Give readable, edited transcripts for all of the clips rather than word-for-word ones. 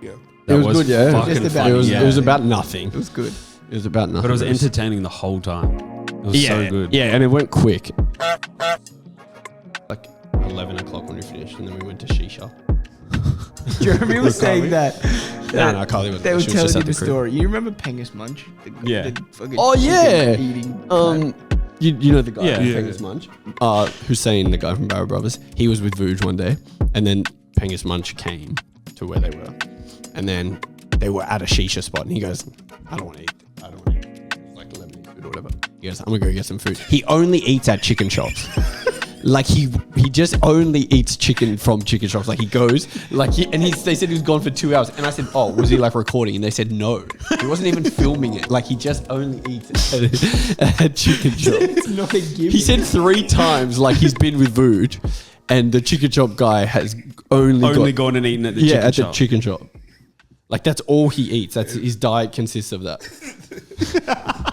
Yeah. It was good, yeah. fucking Just funny, it was about nothing. It was good. It was about nothing. But it was entertaining the whole time. It was so good. Yeah, and it went quick. Like 11 o'clock when we finished, and then we went to Shisha. Jeremy was saying that. No, Carly was. They were she was just telling at you the crib. story. You remember Pengus Munch? Yeah. The fucking Oh yeah. chicken eating You know the guy Yeah. from Yeah. Pengus Munch? Hussein, the guy from Barrow Brothers. He was with Vuj one day, and then Pengus Munch came to where they were, and then they were at a shisha spot, and he goes, "I don't want to eat. I don't want to eat like Lebanese food or whatever." He goes, "I'm gonna go get some food." He only eats at chicken shops. Like he just only eats chicken from chicken shops. Like he goes, they said he was gone for 2 hours, and I said, "Oh, was he like recording?" And they said, "No, he wasn't even filming it. Like he just only eats at a chicken shop." It's not a gimmick. He said 3 times like he's been with Vuj, and the chicken shop guy has only gone and eaten at the chicken shop. the chicken shop. Like that's all he eats. That's his diet consists of that.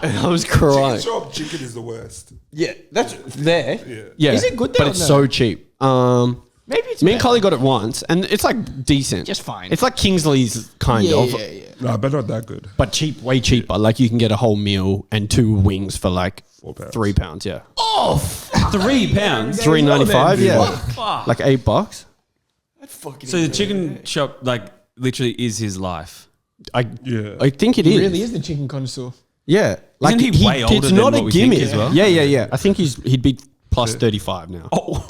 And I was crying. Chicken shop chicken is the worst. Yeah, that's there. Yeah. Is it good But there or it's no? so cheap. Maybe it's Me and better. Carly got it once, and it's like decent. Just fine. It's like Kingsley's kind Yeah, of, yeah. Nah, but not that good. but cheap, way cheaper. Like you can get a whole meal and 2 wings for like £4. £3. Yeah, £3. $3.95. Yeah, like $8. So the chicken shop, like, literally is his life. I Yeah. think it He is. really is the chicken connoisseur. Yeah, like Isn't he way older it's than not what a we think gimmick as well? Yeah. I think he'd be plus 35 now. Oh,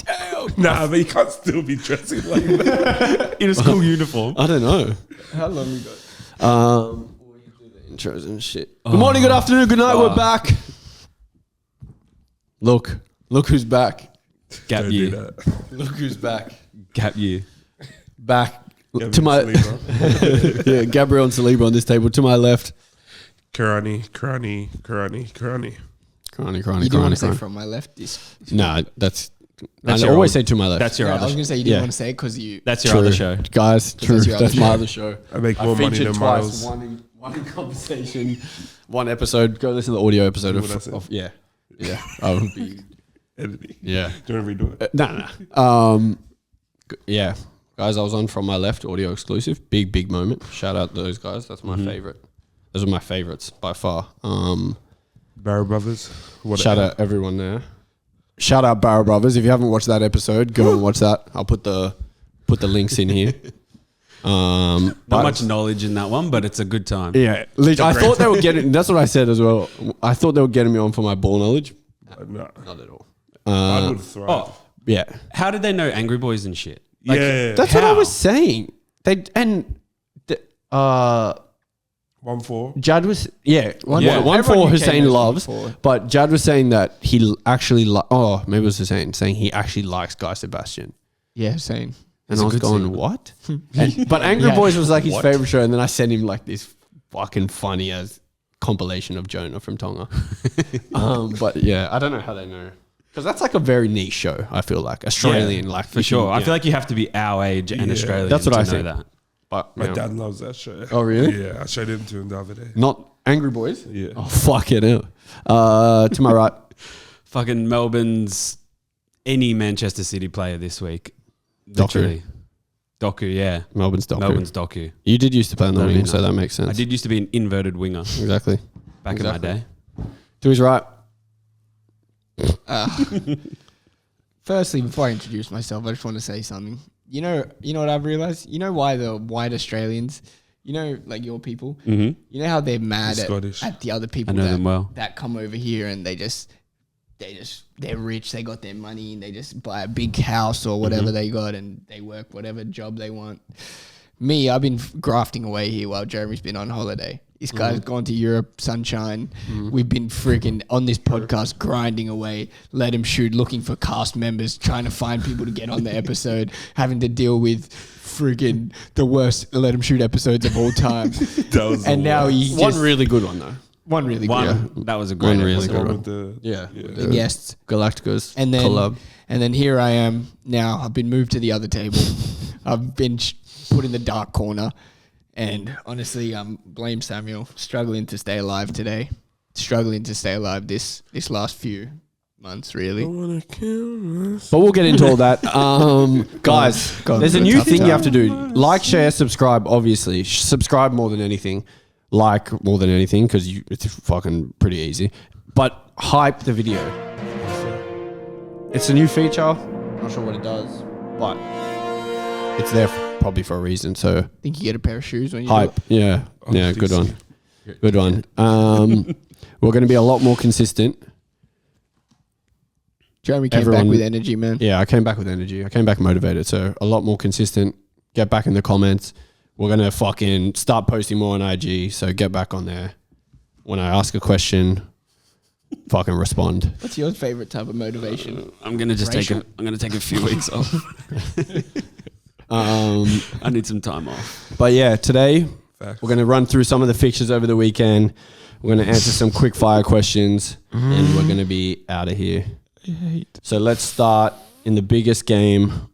Nah, but you can't still be dressing like that. in a school uniform. I don't know. How long we got? We do the intros and shit. Good morning, good afternoon, good night. We're back. Look who's back. Gap Don't do year. that. Look who's back. Gap year. Back Gabriel to my Saliba. yeah, Gabriel and Saliba on this table. To my left, Karani. You didn't want to say from my left. nah, that's I your always old- say to my left. That's your I other was show. going to say you didn't Yeah. want to say it because you. That's your True. other show. Guys. True, that's your other that's my show. other show. I make more money featured than twice. Miles. One in conversation, one episode. Go listen to the audio episode What I said. of yeah. I would be Editing. yeah. Do you want to redo it? No. Yeah, guys, I was on From My Left, audio exclusive. Big moment. Shout out to those guys. That's my favorite. Those are my favorites by far. Barrow Brothers. What Shout out everyone there. Shout out Barrow Brothers. If you haven't watched that episode, go and watch that. I'll put the links in here. Not much knowledge in that one, but it's a good time. Yeah, I thought they were getting. That's what I said as well. I thought they were getting me on for my ball knowledge. No. Not at all. I would thrive. Oh, Yeah, how did they know Angry Boys and shit? Yeah. that's what I How? was saying. 1-4. Judd was one Everyone for who Hussein came knows loves, 1-4. but Judd was saying that he actually maybe it was Hussein saying he actually likes Guy Sebastian, Yeah, same. and I was good going scene. what? But Angry Yeah. Boys was like his favorite show, and then I sent him like this fucking funny as compilation of Jonah from Tonga. But yeah, I don't know how they know. Because that's like a very niche show, I feel like. Australian, like For sure. I feel like you have to be our age and Yeah. Australian That's what to I know think. that. But, My you know, dad loves that show. Oh, really? Yeah, I showed him to him the other day. not Angry Boys? Yeah. Oh, fuck it. To my right. Fucking Melbourne's any Manchester City player this week. Literally. Doku, yeah. Melbourne's Doku. Melbourne's Doku. You did used to play on the Don't wing, even so know. that makes sense. I did used to be an inverted winger Exactly. back in my day. To his right. Firstly, before I introduce myself, I just want to say something. You know what I've realized? You know why the white Australians, like your people, you know how they're mad Scottish. at the other people I know them well. that come over here and they're rich, they got their money and they just buy a big house or whatever they got and they work whatever job they want. Me, I've been grafting away here while Jeremy's been on holiday. This guy's gone to Europe, sunshine. We've been freaking on this podcast grinding away, let him shoot, looking for cast members, trying to find people to get on the episode, having to deal with freaking the worst let him shoot episodes of all time. That was And the now worst. he One just, really good one, though. one really good One. That was a great One really episode. good One one. with the Yeah. the guests. Galacticos And then, collab. and then here I am now. I've been moved to the other table. I've been put in the dark corner. And honestly, blame Samuel. Struggling to stay alive today. Struggling to stay alive this last few months, really. But we'll get into all that. Guys, there's a new thing you have to do. Like, share, subscribe, obviously. Subscribe more than anything. Like more than anything, because it's fucking pretty easy. But hype the video. It's a new feature. Not sure what it does, but it's there probably for a reason. So Think you get a pair of shoes when you hype. do it? Yeah. Yeah, good one. Good one. We're going to be a lot more consistent. Jeremy came back with energy, man. Yeah, I came back with energy. I came back motivated. So a lot more consistent. Get back in the comments. We're going to fucking start posting more on IG. So get back on there. When I ask a question, fucking respond. What's your favorite type of motivation? I'm gonna just take a few weeks off. I need some time off. But yeah, today Facts. we're going to run through some of the fixtures over the weekend. We're going to answer some quick fire questions and we're going to be out of here. So let's start in the biggest game.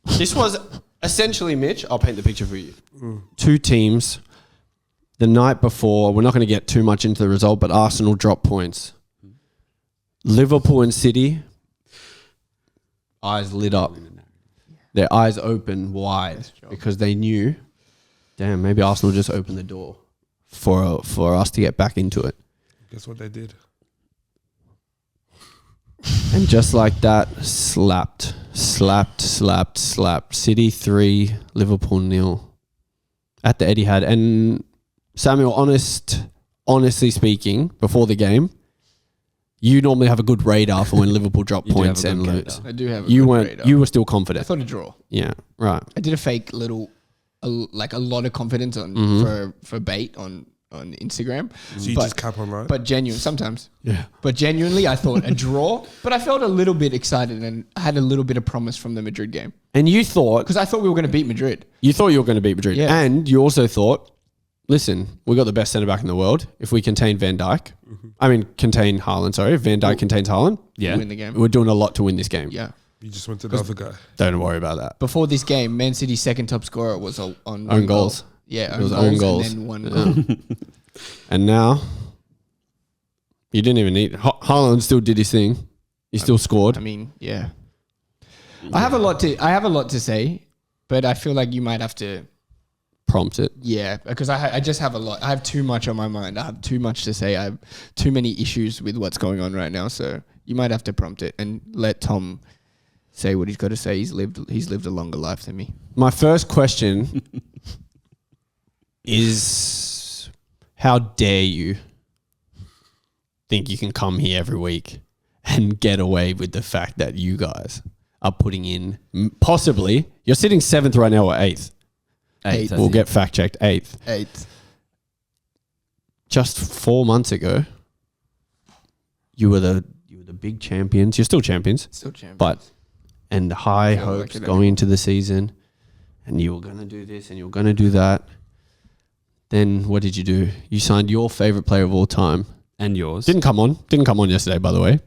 This was essentially, Mitch, I'll paint the picture for you. Two teams the night before. We're not going to get too much into the result, but Arsenal dropped points. Liverpool and City, eyes lit up. Their eyes open wide because they knew, damn, maybe Arsenal just opened the door for us to get back into it. Guess what they did? And just like that, slapped. City 3, Liverpool 0 at the Etihad. And Samuel, honestly speaking, before the game, you normally have a good radar for when Liverpool drop points and lose. I do have. You radar. You were still I confident. thought a draw. Yeah, right. I did a fake little, like a lot of confidence on for bait on Instagram. So you just cap online? But genuine sometimes. Yeah. But genuinely, I thought a draw. But I felt a little bit excited and had a little bit of promise from the Madrid game And you thought because I thought we were going to beat Madrid. you were going to beat Madrid, Yeah. and you also thought, listen, we got the best centre back in the world. If we contain Van Dijk, contain Haaland. Sorry, if Van Dijk contains Haaland, Yeah. Win the game. we're doing a lot to win this game. Yeah. You just went to the other guy. Don't worry about that. Before this game, Man City's second top scorer was on Own goals. Goal. Yeah, It was own goals. and then one goal. And now you didn't even need Haaland. Still did his thing. He still scored. I mean, yeah. I have a lot to say, but I feel like you might have to. Prompt it. Yeah, because I just have a lot. I have too much on my mind. I have too much to say. I have too many issues with what's going on right now. So you might have to prompt it and let Tom say what he's got to say. He's lived a longer life than me. My first question is, how dare you think you can come here every week and get away with the fact that you guys are putting in possibly, you're sitting 7th right now or 8th. Eighth. We'll get fact checked 8th. 8th. Just 4 months ago, you were the big champions. You're still champions, Still champion. but and high Yeah, hopes like it going into the season, and you were gonna do this and you were gonna do that. Then what did you do? You signed your favorite player of all time. And yours. Didn't come on yesterday, by the way.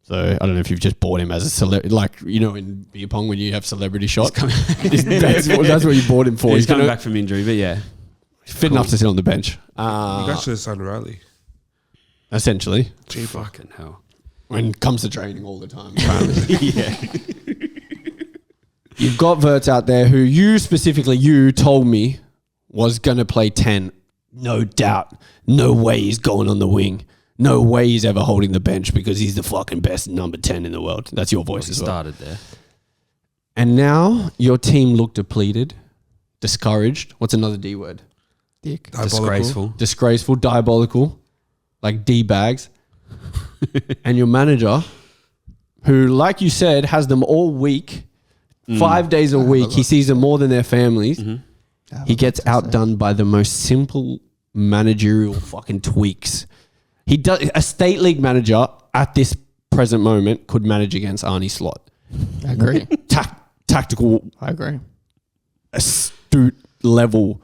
So I don't know if you've just bought him as a celebrity, like, you know, in beer pong when you have celebrity shot. That's what you bought him for. He's coming back from injury, but yeah. fit enough to sit on the bench. You guys should have signed Riley. Essentially, Fucking hell. when it comes to training all the time. Yeah. You've got Verts out there who you told me was going to play 10. No doubt. No way he's going on the wing. No way he's ever holding the bench because he's the fucking best number 10 in the world. That's your voice as well. Started there. And now your team look depleted, discouraged. What's another D word? Dick. Disgraceful. Disgraceful, diabolical, like D-bags. And your manager, who, like you said, has them all week, 5 days a week. He sees them more than their families. He gets outdone by the most simple managerial fucking tweaks. He does. A state league manager at this present moment could manage against Arnie Slot. I agree. Tactical, I agree. astute level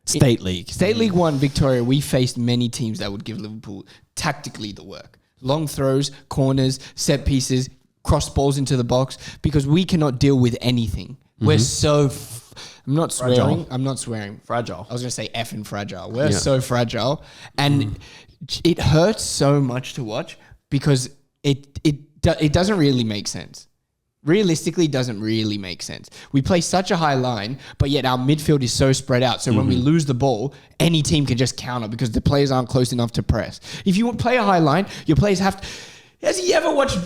state league. State League 1, Victoria, we faced many teams that would give Liverpool tactically the work. Long throws, corners, set pieces, cross balls into the box, because we cannot deal with anything. We're so... I'm not swearing. Fragile. I was going to say effing fragile. We're so fragile. And it hurts so much to watch because it doesn't really make sense. Realistically, doesn't really make sense. We play such a high line, but yet our midfield is so spread out. So when we lose the ball, any team can just counter because the players aren't close enough to press. If you play a high line, your players have to... Has he ever watched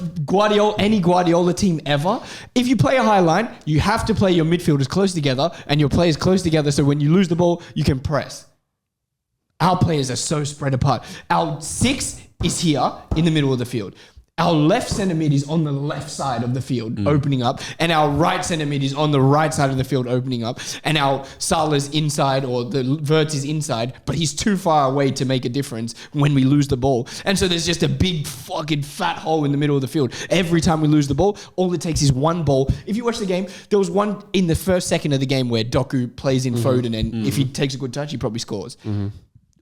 any Guardiola team ever? If you play a high line, you have to play your midfielders close together and your players close together so when you lose the ball, you can press. Our players are so spread apart. Our 6 is here in the middle of the field. Our left centre mid is on the left side of the field opening up, and our right centre mid is on the right side of the field opening up, and our Salah's inside or the Wirtz is inside, but he's too far away to make a difference when we lose the ball. And so there's just a big fucking fat hole in the middle of the field. Every time we lose the ball, all it takes is one ball. If you watch the game, there was one in the first second of the game where Doku plays in Foden, and if he takes a good touch, he probably scores.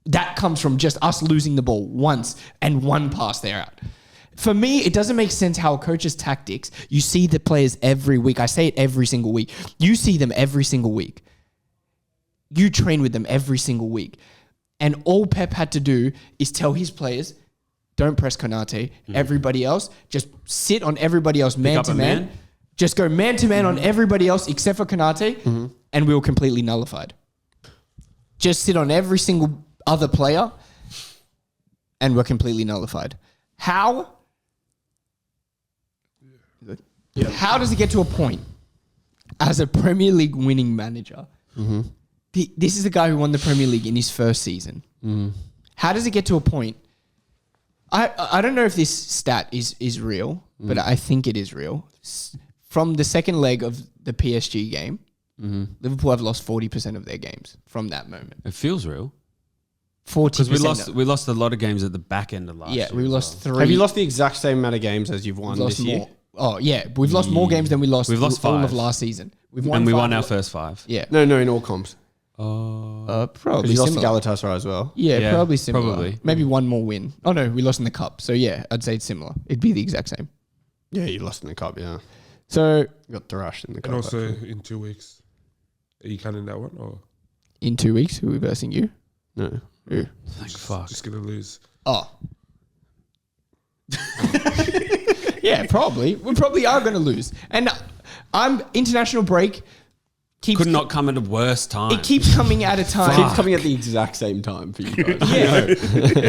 That comes from just us losing the ball once and one pass they're out. For me, it doesn't make sense how a coach's tactics, you see the players every week. I say it every single week. You see them every single week. You train with them every single week. And all Pep had to do is tell his players, don't press Konate. Everybody else, just sit on everybody else man to man. Just go man to man on everybody else except for Konate, and we were completely nullified. Just sit on every single other player, and we're completely nullified. How? Yeah. How does it get to a point as a Premier League winning manager? This is the guy who won the Premier League in his first season. How does it get to a point? I don't know if this stat is real, but I think it is real. From the second leg of the PSG game, Liverpool have lost 40% of their games from that moment. It feels real. 40%. Because we lost a lot of games at the back end of last year. Yeah, we lost 3. Have you lost the exact same amount of games as you've won this year? More. Oh, yeah. We've lost more games than we lost We've lost 5. all of last season. We won our first 5. Yeah. No, in all comps. Probably You lost to similar. Galatasaray as well. Yeah, probably similar. probably. Maybe one more win. Oh, no, we lost in the cup. So, yeah, I'd say it's similar. It'd be the exact same. Yeah, you lost in the cup, yeah. So, You got thrashed in the cup. And also actually. in 2 weeks. Are you counting that one? Or in 2 weeks, who are we versing you? No. Who? Thank fuck. just going to lose? Oh. Yeah, probably. We probably are going to lose. And I'm international break. Could not come at a worse time. It keeps coming at a time. Keeps coming at the exact same time for you guys. Yeah.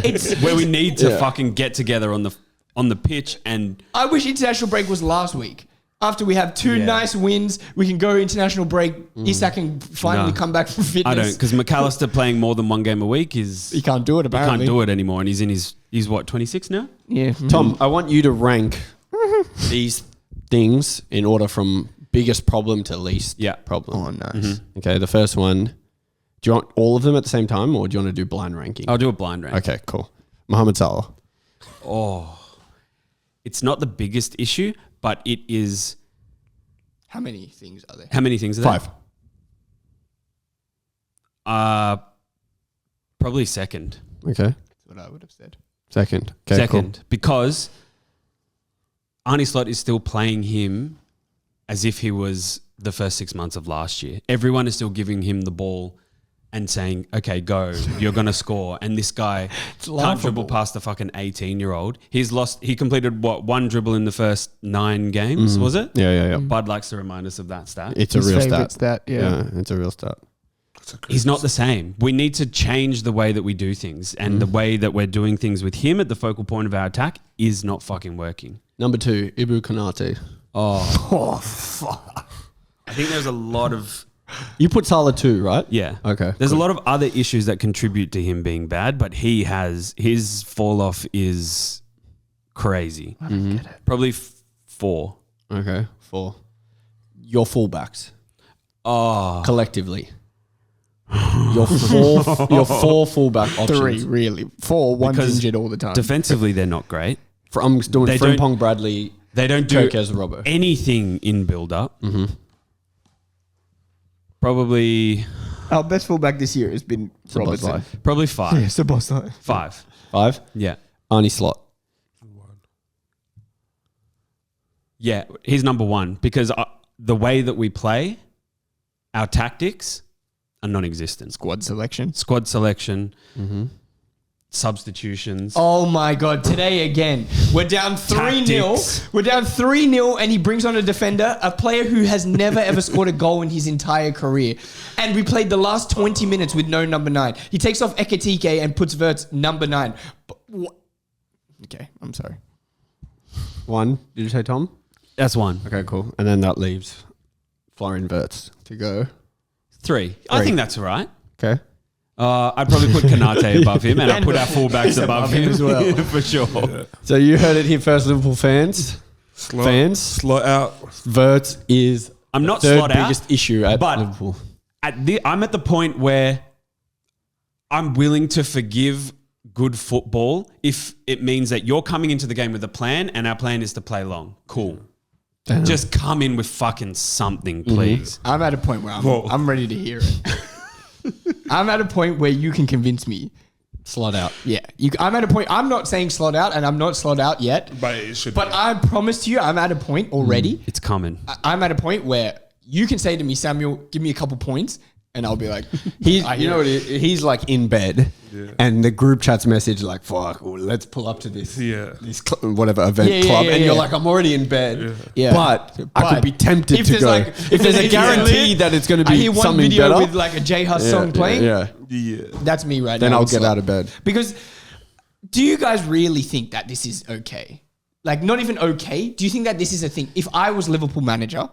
It's where we need to fucking get together on the pitch and... I wish international break was last week. After we have 2 nice wins, we can go international break. Isak can finally come back from fitness. I don't, because McAllister playing more than one game a week is... He can't do it, apparently. He can't do it anymore, and he's in he's what, 26 now? Yeah. Tom, I want you to rank these things in order from biggest problem to least problem. Oh, nice. Okay, the first one. Do you want all of them at the same time, or do you want to do blind ranking? I'll do a blind rank. Okay, cool. Mohamed Salah. It's not the biggest issue, but it is... How many things are there? How many things are there? 5. Probably second. Okay. That's what I would have said. Second. Okay, Second. cool. Because Arne Slot is still playing him as if he was the first 6 months of last year. Everyone is still giving him the ball and saying, okay, go, you're going to score. And this guy can't dribble past the fucking 18-year-old. He completed, one dribble in the first 9 games, was it? Yeah. Bud likes to remind us of that stat. It's a real stat. Yeah. It's a real stat. He's not the same. We need to change the way that we do things. And the way that we're doing things with him at the focal point of our attack is not fucking working. Number 2, Ibu Konate. Oh, fuck. I think there's a lot of... You put Salah 2, right? Yeah. Okay. There's a lot of other issues that contribute to him being bad, but his fall off is crazy. I don't get it. Probably 4. Okay, 4. Your fullbacks. Oh. Collectively. Your 4 fullback options. 3, really. 4, one's Because injured all the time. Defensively, they're not great. I'm doing They Frimpong, Bradley, They don't do Kokes, Robbo. anything in build-up. Probably Our best fullback this year has been Robertson. Robertson. probably 5. Yeah, Sabosai. 5. 5. Yeah. Arnie Slot. Yeah, he's number 1 because the way that we play, our tactics are non-existent. Squad selection. Squad selection. substitutions. Oh my God. Today again. We're down 3-0. Tactics. We're down 3-0 and he brings on a defender, a player who has never ever scored a goal in his entire career. And we played the last 20 minutes with no number 9. He takes off Ekitike and puts Wirtz number 9. Okay, I'm sorry. 1. Did you say Tom? That's 1. Okay, cool. And then that leaves Florian Wirtz to go. 3. I think that's all right. Okay. I'd probably put Kanate above him, and I'd put our fullbacks above him as well. for sure. Yeah. So you heard it here first, Liverpool fans. Slot out. Wirtz is I'm not the third slot out, biggest issue at but Liverpool. I'm at the point where I'm willing to forgive good football if it means that you're coming into the game with a plan, and our plan is to play long. Cool. Damn. Just come in with fucking something, please. I'm at a point where I'm ready to hear it. I'm at a point where you can convince me. Slot out. Yeah. I'm at a point. I'm not saying slot out, and I'm not slot out yet. But it should But be. I promise you, I'm at a point already. It's coming. I'm at a point where you can say to me, Samuel, give me a couple points, and I'll be like, He's he's like in bed, Yeah. and the group chat's message like, "Fuck, well, let's pull up to this, Yeah. this whatever event Yeah, club," yeah, and you're yeah. like, "I'm already in bed, Yeah. but I could be tempted if to there's go like- if there's a if guarantee that it's going to I be hear one something video better." with like a J Hus song playing. yeah. Yeah. That's me right Then now. I'll It's get like- out of bed. Because do you guys really think that this is okay? Like, not even okay. Do you think that this is a thing? If I was Liverpool manager,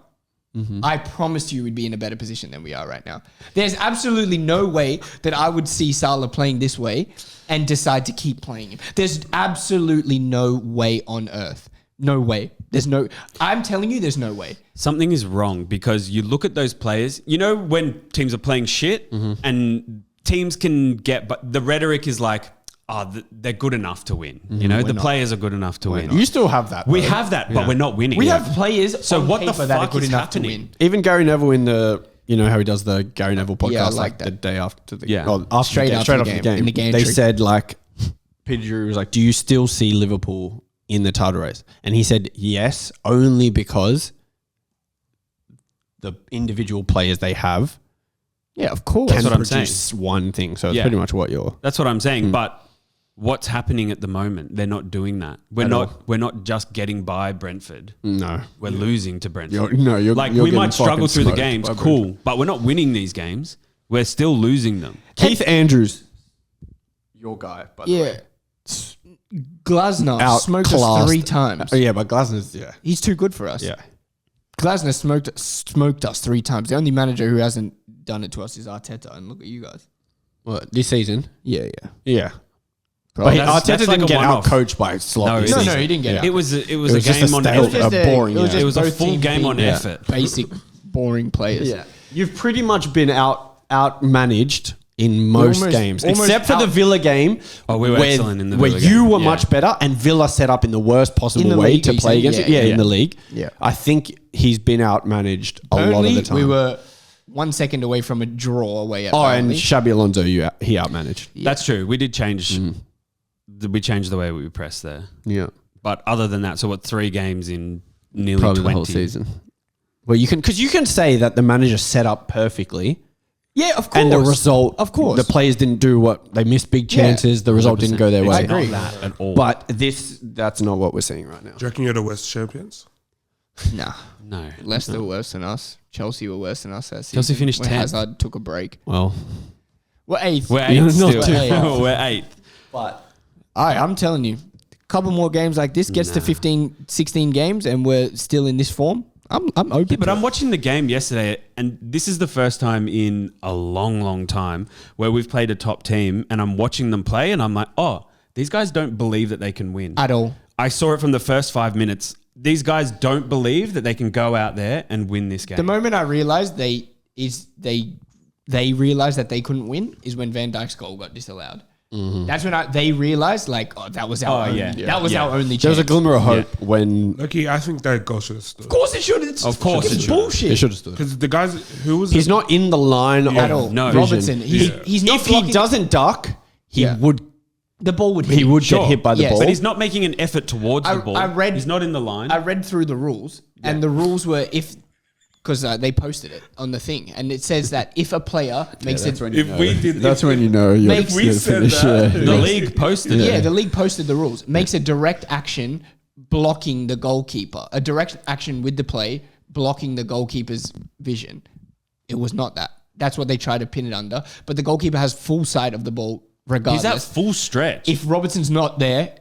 I promised you we'd be in a better position than we are right now. There's absolutely no way that I would see Salah playing this way and decide to keep playing him. There's absolutely no way on earth. No way. I'm telling you, there's no way. Something is wrong because you look at those players, you know, when teams are playing shit and teams can get, but the rhetoric is like, they're good enough to win. You know, the players are good enough to win. You still have that. We though. have that, but we're not winning. We have players So on what the paper that are fuck good is enough happening? to win. Even Gary Neville in the, you know how he does the Gary Neville podcast, Yeah, I like like the that. day after the Yeah. or after Straight the, after straight the after game, in the They gantry. said like, Peter Drury was like, "Do you still see Liverpool in the title race?" And he said yes, only because the individual players they have Yeah, of course. can That's what I'm produce one thing. So it's Yeah. pretty much what you're. That's what I'm saying. But what's happening at the moment? They're not doing that. We're not just getting by Brentford. No, We're losing to Brentford. you're like you're we getting might struggle fucking through the smoked games, by cool, Brentford. but we're not winning these games. We're still losing them. Keith Andrews, your guy, by the way. Yeah. Glasner smoked us Outclassed. 3 times. Oh yeah, but Glasner's He's too good for us. yeah. Glasner smoked us 3 times. The only manager who hasn't done it to us is Arteta. And look at you guys. Well, this season, Yeah. yeah. Bro, But that's- Arteta that's like didn't a get one-off. out coached by Slot. No, this no, season. he didn't get out. It was a It was just game a on stale- effort. a boring. It was a both full teams game being on effort. Basic, boring players. Yeah, you've pretty much been out managed in most almost- games, almost except for the out- Villa game. Oh, we were where, excellent in the where Villa you game. were Yeah. much better, and Villa set up in the worst possible In the way league, to you play say? against it. Yeah, Yeah, yeah. in the league. Yeah. I think he's been out managed a lot of Burnley, the time. we were 1 second away from a draw away at oh, and Burnley. Xabi Alonso, he out managed. That's true. We did change. We changed the way we pressed there. Yeah, But other than that, so what? 3 games in nearly probably 20 the whole season. Well, you can say that the manager set up perfectly. Yeah, of course. And the result, Of course. the players didn't do what they missed big chances. The result didn't go their It's way. not agree. that at all. But that's not what we're seeing right now. Do you reckon you're the West champions? Nah. no, Leicester were worse than us. Chelsea were worse than us that season. Chelsea finished when 10th. Hazard took a break. Well, We're 8th. we're You're 8th not still. too far. We're 8th. but I'm telling you, a couple more games like this gets to 15, 16 games and we're still in this form. I'm open. Yeah, but to I'm it. watching the game yesterday, and this is the first time in a long, long time where we've played a top team, and I'm watching them play, and I'm like, oh, these guys don't believe that they can win. At all. I saw it from the first 5 minutes. These guys don't believe that they can go out there and win this game. The moment I realized they realized that they couldn't win is when Van Dijk's goal got disallowed. That's when they realized, like, oh, that was our only, that was our only chance. there was a glimmer of hope when Lucky, I think that goal should have stood. Of course it should. It's, Of course it's it should. bullshit. it should have stood. Because the guys who was He's not in the line At of all. No. Robertson. vision. He's not If blocking. he doesn't duck, he Yeah. would The ball would hit. get Sure. hit by the Yes. ball. But he's not making an effort towards I- the ball. I read- He's not in the line. I read through the rules, and the rules were if because they posted it on the thing, and it says that if a player makes it, If we did, That's when you know you're If we said finished. that- Yeah. The league posted it. yeah, the league posted the rules, makes a direct action blocking the goalkeeper, a direct action with the play blocking the goalkeeper's vision. It was not that. That's what they tried to pin it under, but the goalkeeper has full sight of the ball regardless. He's at full stretch. If Robertson's not there,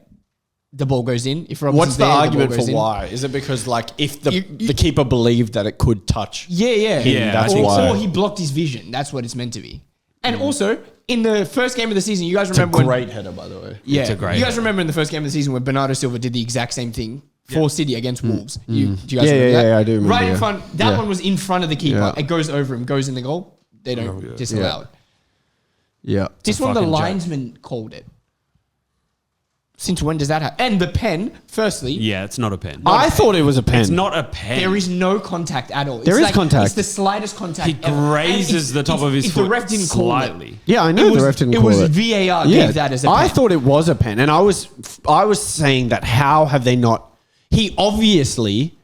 the ball goes in. If Robertson's What's the there, argument ball for goes in. why? Is it because like if the You- the keeper believed that it could touch? Yeah. Yeah, that's or, why. or he blocked his vision. That's what it's meant to be. And also, in the first game of the season, you guys It's a remember when... great header, by the way. Yeah, It's a great you guys header. remember in the first game of the season when Bernardo Silva did the exact same thing for City against Wolves? Do you guys Yeah, remember that? yeah, I do remember, Right in yeah. front. That Yeah. one was in front of the keeper. Yeah. It goes over him, goes in the goal. They don't disallow it. Yeah. This one, the fucking joke. linesman called it. Since when does that happen? And the pen, firstly, yeah, it's not a pen. I thought it was a pen. It's not a pen. there is no contact at all. There is contact. It's the slightest contact. He ever. And grazes the top of his if foot the ref didn't call slightly. it, Yeah, I know the ref didn't call it. It was VAR gave that as a pen. I thought it was a pen, and I was saying that how have they not? He obviously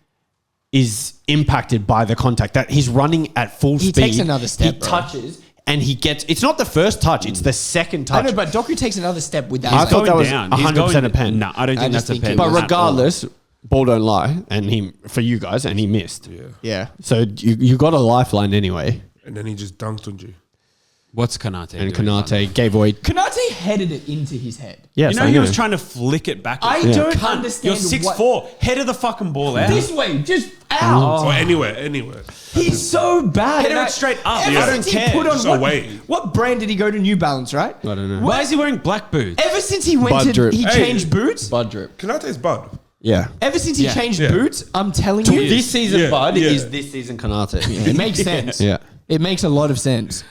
is impacted by the contact. That he's running at full He speed. takes another step, He bro. touches, and he gets. It's not the first touch; it's the second touch. I know, but Doku takes another step with that. I He's thought like- that was down. He's 100% a pen. No, I don't I think just that's a think pen. it But was- at all. regardless, ball don't lie, and he for you guys, and he missed. yeah. So you got a lifeline anyway, and then he just dunked on you. What's Kanate and doing? Kanate gave away. Kanate headed it into his head. Yes, You know I he know. was trying to flick it back. I Yeah. don't Cunt, understand. You're 6'4". Head of the fucking ball out. This way, just out. Or anywhere. He's so bad. Head And it straight up. Ever I don't since he care. put on Just what, away. what brand did he go to? New Balance, right? I don't know. Why is he wearing black boots? Ever since he went Bud to, drip. he Hey. changed boots. Bud drip. Kanate's Bud. Yeah. Ever since he Yeah. changed Yeah. boots, I'm telling you, This season, Yeah, Bud yeah. is this season Kanate. it makes sense. Yeah. It makes a lot of sense.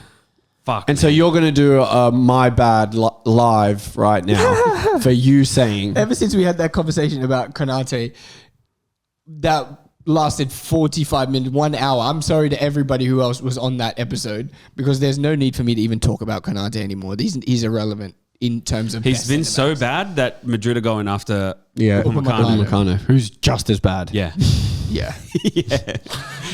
Fuck. And so you're going to do a My Bad live right now for you saying Ever since we had that conversation about Konate, that lasted 45 minutes, 1 hour. I'm sorry to everybody who else was on that episode because there's no need for me to even talk about Konate anymore. He's irrelevant in terms of He's best been centre so backs. bad that Madrid are going after Upamecano. Upamecano, who's just as bad. Yeah. Yeah. Yeah.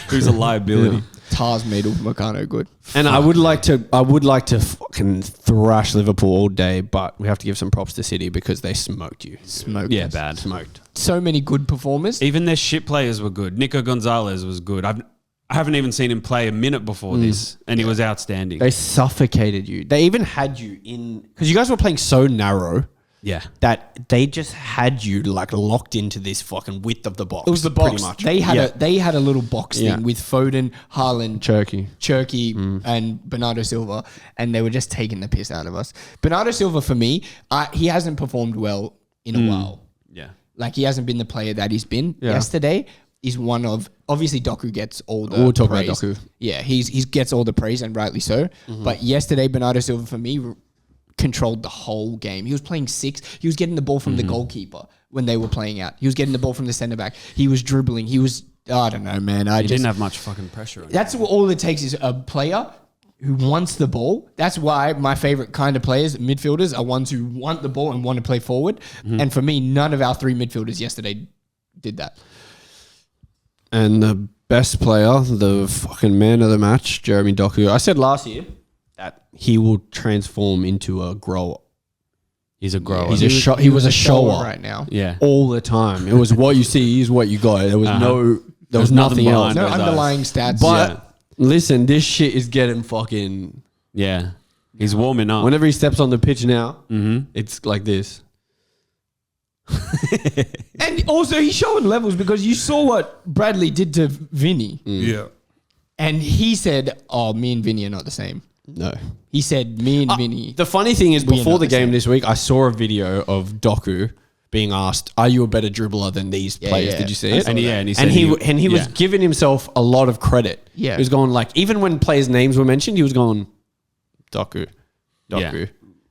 Who's a liability. Tars made Upamecano good. And I would like to fucking thrash Liverpool all day, but we have to give some props to City because they smoked you. Smoked. Yeah, us. bad. Smoked. So many good performers. Even their shit players were good. Nico Gonzalez was good. I haven't even seen him play a minute before this, and he was outstanding. They suffocated you. They even had you in because you guys were playing so narrow Yeah. that they just had you like locked into this fucking width of the box. It was the box. pretty much. They had a little box Yeah. thing with Foden, Haaland, Cherky. and Bernardo Silva, and they were just taking the piss out of us. Bernardo Silva, for me, he hasn't performed well in a while. Yeah. Like he hasn't been the player that he's been. Yeah. Yesterday is one of obviously Doku gets all the We'll talk about praise. Doku. Yeah, he gets all the praise and rightly so. But yesterday Bernardo Silva for me controlled the whole game. He was playing six. He was getting the ball from the goalkeeper when they were playing out. He was getting the ball from the centre back. He was dribbling. He was I don't know, man. He didn't have much fucking pressure on him. That's all it takes is a player who wants the ball. That's why my favorite kind of players, midfielders, are ones who want the ball and want to play forward. And for me, none of our three midfielders yesterday did that. And the best player, the fucking man of the match, Jeremy Doku. I said last year that he will transform into a grower. He's a grower. He's he was a shower right now. yeah. all the time. It was what you see is what you got. There was there was nothing nothing else. behind No those eyes. underlying stats. But listen, this shit is getting fucking. Yeah. He's warming up. Whenever he steps on the pitch now, it's like this. And also he's showing levels because you saw what Bradley did to Vinny. Yeah. And he said, oh, me and Vinny are not the same. No. He said, me and Vinny. The funny thing is, We are before not the the game same. this week, I saw a video of Doku being asked, "Are you a better dribbler than these players?" yeah. Did you see I it? saw And that. yeah, and he said and he was giving himself a lot of credit. Yeah. He was going like, even when players' names were mentioned, he was going, Doku, Yeah.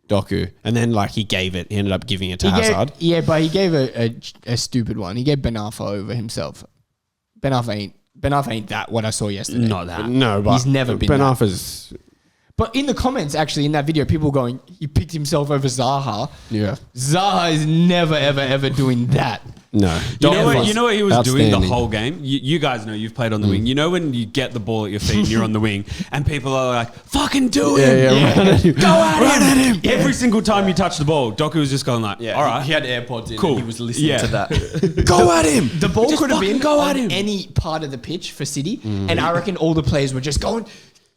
Doku. And then like he gave it, he ended up giving it to Hazard. But he gave a stupid one. He gave Ben Arfa over himself. Ben Arfa ain't that what I saw yesterday. not that. No, but He's never been Ben that. Arfa's. But in the comments, actually, in that video, people were going, he picked himself over Zaha. Yeah. Zaha is never, ever, ever doing that. No. You know what he was doing the Outstanding. whole game? You guys know, you've played on the wing. You know when you get the ball at your feet and you're on the wing and people are like, fucking do him. Run at him. Go at him. Every single time you touch the ball, Doku was just going like, all right. He had AirPods in. Cool. And he was listening to that. Go at him. The ball Just could have fucking been go on at him. any part of the pitch for City, and I reckon all the players were just going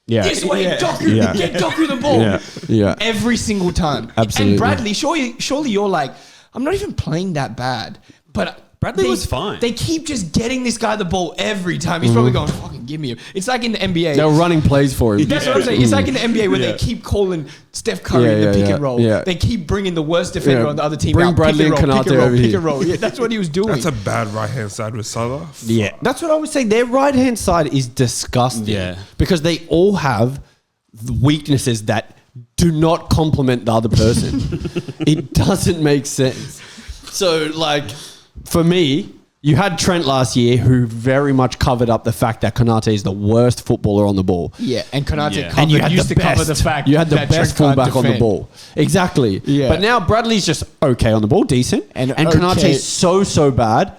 this way, Doku, get Doku the ball. Yeah. Every single time. Absolutely. And Bradley, surely you're like, I'm not even playing that bad, but Bradley was fine. They keep just getting this guy the ball every time. He's probably going, fucking give me him. It's like in the NBA. They were running plays for him. That's what I'm saying. It's like in the NBA where they keep calling Steph Curry in the pick and roll. yeah. They keep bringing the worst defender on the other team Bring out. Bradley pick and roll, and pick and Konate roll, over pick here. and roll. Yeah, that's what he was doing. That's a bad right hand side with Salah. Yeah, that's what I was saying. Their right hand side is disgusting. Yeah. Because they all have weaknesses that do not complement the other person. It doesn't make sense. So, like, for me, you had Trent last year who very much covered up the fact that Konate is the worst footballer on the ball. Yeah, and Konate Yeah. And you had used the to cover best. the fact You had the that best Trent can't fullback on the defend. ball. Exactly. Yeah. But now Bradley's just okay on the ball, decent. And Konate's okay. so bad.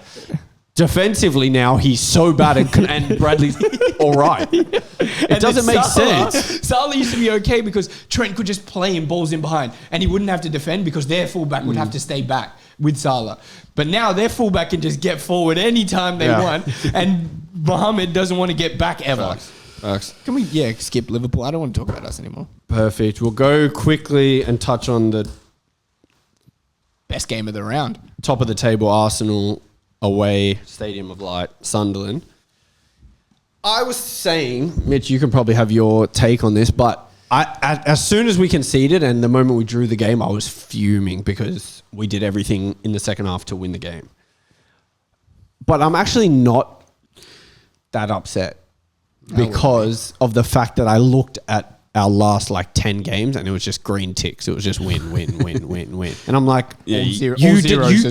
Defensively now, he's so bad and Bradley's all right. It doesn't make sense. Salah used to be okay because Trent could just play him balls in behind and he wouldn't have to defend because their fullback would have to stay back with Salah. But now their fullback can just get forward anytime they want and Mohamed doesn't want to get back ever. Facts. Can we, skip Liverpool? I don't want to talk about us anymore. Perfect. We'll go quickly and touch on the Best game of the round. top of the table Arsenal away, Stadium of Light, Sunderland. I was saying, Mitch, you can probably have your take on this, but as soon as we conceded and the moment we drew the game, I was fuming because we did everything in the second half to win the game. But I'm actually not that upset because of the fact that I looked at our last 10 games and it was just green ticks. It was just win. And I'm like, you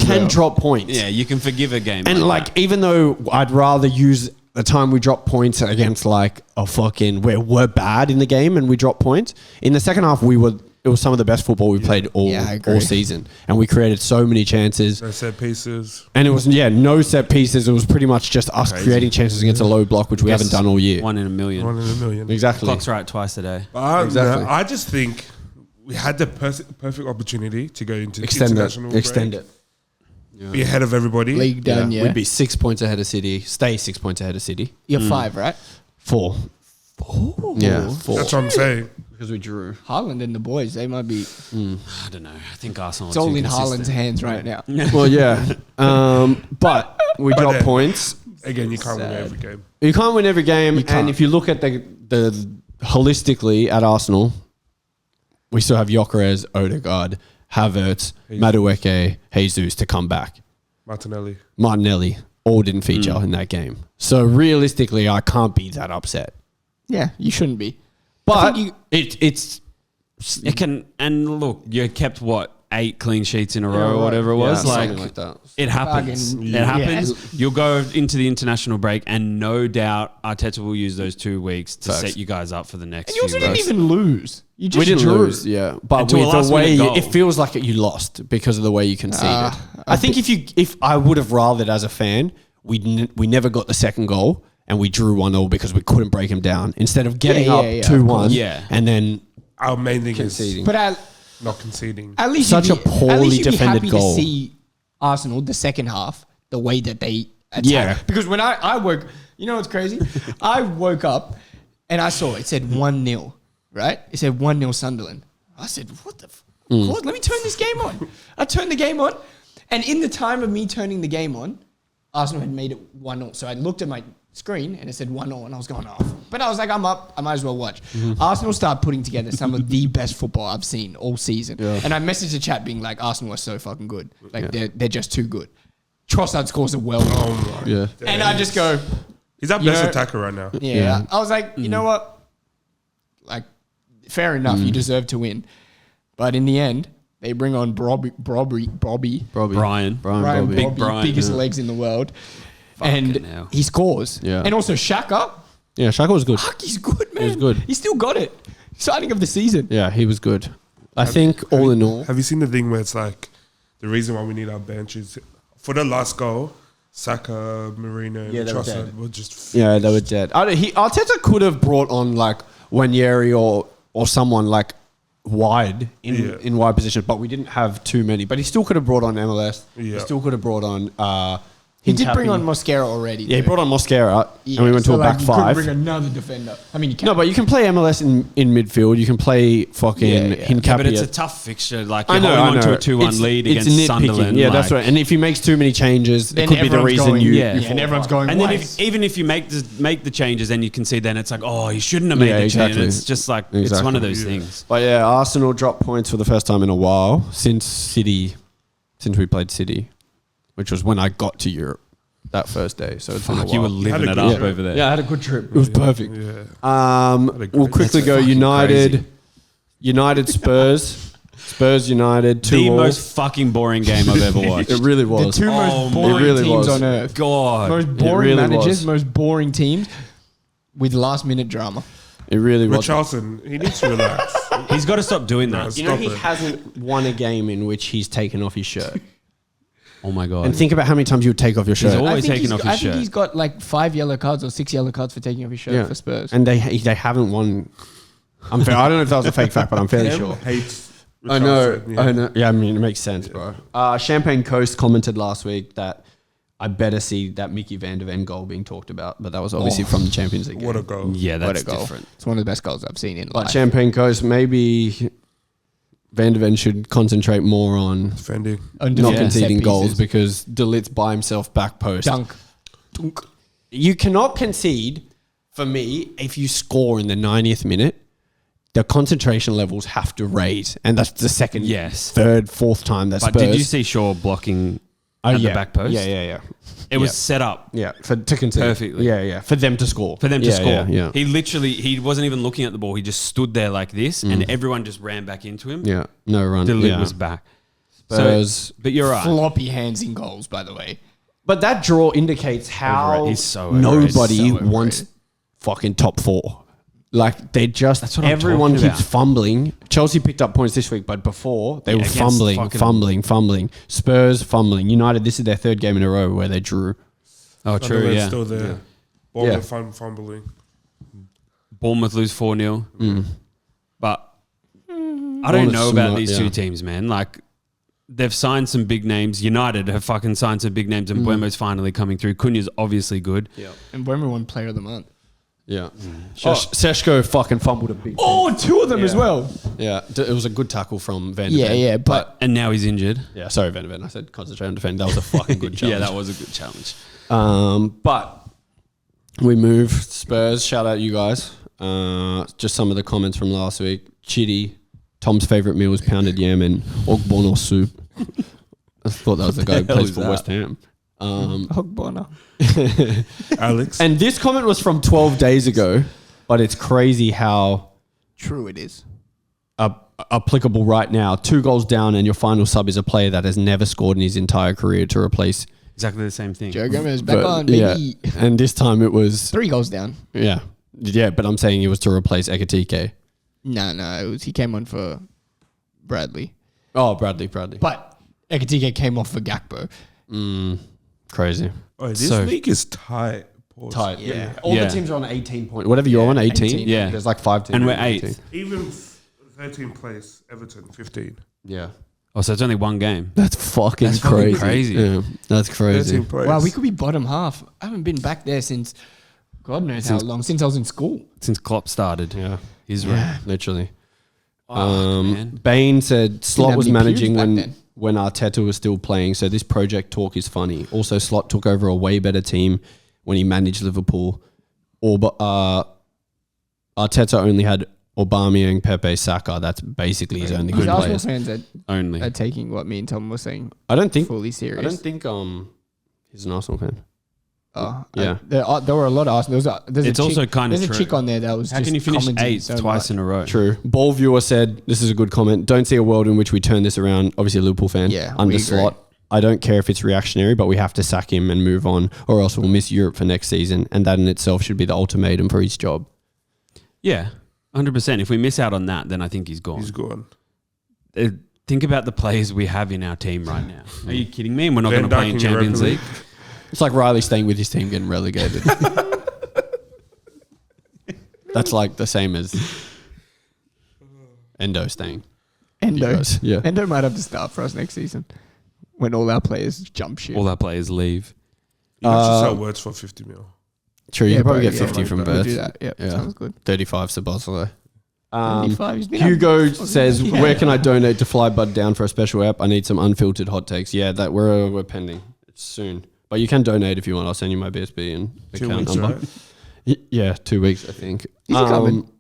can drop points. Yeah, you can forgive a game. And even though I'd rather use the time we drop points against where we're bad in the game and we drop points, in the second half it was some of the best football we played all season. And we created so many chances. No set pieces. And it was, no set pieces. It was pretty much just us creating chances against a low block, which we haven't done all year. 1 in a million. 1 in a million. Exactly. Clock's right twice a day. Exactly. I just think we had the perfect opportunity to go into Extend international break, it. be ahead of everybody. League done, We'd be 6 points ahead of City. Stay 6 points ahead of City. You're 5, right? 4. Yeah, 4. That's what I'm saying. Because we drew. Haaland and the boys, they might be... I don't know. I think Arsenal. It's all in Haaland's hands right now. Well, yeah. But we But drop then- points. Again, you can't win Sad. every game. You can't win every game. And if you look at the holistically at Arsenal, we still have Gyökeres, Odegaard, Havertz, Madueke, Jesus to come back. Martinelli all didn't feature in that game. So realistically, I can't be that upset. Yeah, you shouldn't be. But think it's It can, and look, you kept 8 clean sheets in a row or whatever it was. something like that. It happens. Fucking- It happens. Yes. You'll go into the international break, and no doubt Arteta will use those 2 weeks to Facts. set you guys up for the next And you also few didn't weeks. even lose. You just We didn't drew. lose, but Until with a the last way minute goal. it feels like you lost because of the way you conceded. I think if I would have rathered as a fan, we never got the second goal and we drew 1-0 because we couldn't break him down instead of getting up 2-1 Yeah. and then Our main thing conceding. But not conceding. at least Such you'd a be, poorly at least you'd be defended happy goal. to see Arsenal the second half the way that they attack. Yeah. Because when I woke, you know what's crazy? I woke up and I saw it said 1-0, right? It said 1-0 Sunderland. I said, what the? God, let me turn this game on. I turned the game on, and in the time of me turning the game on, Arsenal had made it 1-0. So I looked at my screen and it said 1-0 and I was going off. But I was like, I'm up. I might as well watch. Arsenal start putting together some of the best football I've seen all season. And I messaged the chat being like, Arsenal are so fucking good. Like they're just too good. Trossard scores a well. And I just go, He's our best attacker right now. yeah. I was like, you know what? Like, fair enough. You deserve to win. But in the end, they bring on Brian, Bobby. Big Brian. biggest legs in the world. And hell. he scores. Yeah. And also Xhaka. Yeah, Xhaka was good. Fuck, he's good, man. was good. He still got it. Signing of the season. Yeah, he was good. I think all in all, Have you seen the thing where it's like the reason why we need our bench is for the last goal, Saka, Marino, and Yeah, they were Trossard dead. were just Yeah, they were dead. Arteta could have brought on like Wanyeri or someone like wide in wide position, but we didn't have too many. But he still could have brought on MLS. He Yeah. still could have brought on. He did bring Hincapié. on Mosquera already. Yeah, he too. brought on Mosquera, and we went to so a back you couldn't five. bring another defender. I mean, you can. No, but you can play MLS in midfield. You can play fucking Hincapié. Yeah, but it's a tough fixture. Like, I you're know, holding on I to know. a 2-1 lead against nitpicking. Sunderland. Yeah, like, that's right. And if he makes too many changes, it Then could be the everyone's reason going, you. yeah. and everyone's going. And then "Why?" even if you make the changes, then you can see then it's like, oh, he shouldn't have made the exactly. change. It's just like it's one of Exactly. those things. But yeah, Arsenal dropped points for the first time in a while since we played City, which was when I got to Europe that first day. So it's been a Fuck, you were while. living Had it a up good over there. Yeah, I had a good trip. It was perfect. yeah. We'll quickly go fucking United Spurs. Spurs United 2-2. The most fucking boring game I've ever watched. It really the was. two Oh most my- boring It really teams was. on earth. God. Most boring really managers, was. most boring teams with last minute drama. It really was. Richarlison, he needs to relax. He's got to stop doing that. You know, Stop he it. hasn't won a game in which he's taken off his shirt. Oh my God. And think about how many times you would take off your shirt. always taking off his I think shirt. he's got like 5 yellow cards or 6 yellow cards for taking off his shirt for Spurs. And they haven't won. I don't know if that was a fake fact, but I'm fairly sure. Hates I know, Richarlison, yeah. I know. Yeah, I mean, it makes sense, bro. Champagne Coast commented last week that I better see that Mickey Van de Ven goal being talked about, but that was obviously from the Champions League. What a game. goal. Yeah, What that's a goal. different. It's one of the best goals I've seen in But life. Champagne Coast, maybe Van de Ven should concentrate more on Defending. not Set conceding pieces. goals because Delit's by himself back post. Dunk. You cannot concede, for me, if you score in the 90th minute, the concentration levels have to raise. And that's the second, Yes. third, fourth time that But Spurs... did you see Shaw blocking at the back post? Yeah. It was set up Yeah, to concede. Perfectly. Yeah. For them to score. for them to Yeah, score. Yeah. He wasn't even looking at the ball. He just stood there like this, and everyone just ran back into him. Yeah. No run. The lid yeah. was back. Spurs. But you're right. Floppy hands in goals, by the way. But that draw indicates how Overrated. He's so overrated. nobody So overrated. wants fucking top four. Like they just That's what I'm everyone talking keeps about. fumbling. Chelsea picked up points this week, but before they were against fumbling. Spurs fumbling. United, this is their third game in a row where they drew. Oh, true. Sunderland's Yeah. still there. Bournemouth fumbling. Bournemouth lose 4-0. But I don't Bournemouth's know about somewhat, these yeah. two teams, man. Like, they've signed some big names. United have fucking signed some big names, and Buemo's finally coming through. Cunha's obviously good. Yeah. And Bremer won player of the month. Yeah. Seshko fucking fumbled a big Oh, two of them as well. Yeah. It was a good tackle from Van de Yeah, Ven. yeah. But And now he's injured. Yeah, sorry, Van de Ven. I said concentrate on defend. That was a fucking good challenge. Yeah, that was a good challenge. But we move Spurs. Shout out you guys. Just some of the comments from last week. Chitty, Tom's favourite meal was pounded yam and ogbono soup. I thought that was the guy who hell plays is for that? West Ham. Hogbona. Alex. And this comment was from 12 days ago, but it's crazy how True it is. applicable right now. 2 goals down and your final sub is a player that has never scored in his entire career to replace. Exactly the same thing. Joe Gomez back but, on, baby. yeah. And this time it was 3 goals down. Yeah, but I'm saying it was to replace Ekatike. No, he came on for Bradley. Oh, Bradley. But Ekatike came off for Gakpo. Crazy. Oh, this So- league is tight. Pause. Tight. Yeah. All Yeah. the teams are on 18 points. Whatever you're on, 18. 18. Yeah. There's like 5 teams. And we're on 18. 8th. Even 13th place, Everton 15. Yeah. Oh, so it's only one game. That's fucking That's fucking crazy. crazy. Yeah, that's crazy. 13th place. Wow, we could be bottom half. I haven't been back there since God knows how long, since I was in school. Since Klopp started. Yeah. He's right. Literally. Man. Bain said Slot have was any managing peers back when then. Arteta was still playing, so this project talk is funny. Also, Slot took over a way better team when he managed Liverpool. Arteta only had Aubameyang, Pepe, Saka. That's basically his only These good Arsenal players. fans Only. are taking what me and Tom were saying I don't think fully serious. I don't think he's an Arsenal fan. Yeah. There were a lot of Arsenal. There's It's a also chick, kinda There's a true. chick on there that was How just can you finish commenting 8th so twice much. in a row? True. Ball viewer said, this is a good comment. Don't see a world in which we turn this around. Obviously a Liverpool fan. Yeah, we Under agree. Slot. I don't care if it's reactionary, but we have to sack him and move on, or else we'll miss Europe for next season. And that in itself should be the ultimatum for his job. Yeah, 100%. If we miss out on that, then I think he's gone. He's gone. Think about the players we have in our team right now. Are you kidding me? And we're not Van going to play in Dijk in Champions Europa League. It's like Riley staying with his team getting relegated. That's like the same as Endo staying. Endo. guys, yeah. Endo might have to start for us next season when all our players jump ship. All our players leave. You can actually sell words for 50 mil. True, you could probably bro, get 50 from like that. We'll Birth. do that. Yep, Yeah. sounds good. 35 to Bosolo. 25, he's been Hugo out- says, Yeah. "Where can I donate to fly Bud down for a special app? I need some unfiltered hot takes." Yeah, that we're pending. It's soon, but you can donate if you want. I'll send you my BSB and 2 account weeks, number. right? Yeah, 2 weeks, I think. Is he coming?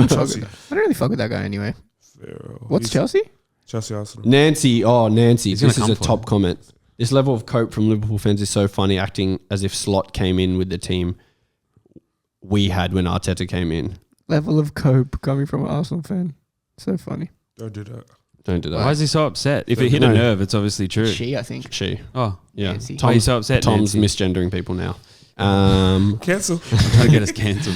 Chelsea. I don't really fuck with that guy anyway. Pharaoh. What's He's- Chelsea? Chelsea Arsenal. Nancy, Nancy, He's gonna this is come a for top it. comment. This level of cope from Liverpool fans is so funny, acting as if Slot came in with the team we had when Arteta came in. Level of cope coming from an Arsenal fan. So funny. Don't do that. Don't do that. Why is he so upset? If it hit No. a nerve, it's obviously true. She, I think. She? Oh, Yeah. Nancy. why are you so upset, Tom's Nancy? misgendering people now. Cancel. Trying to get us cancelled.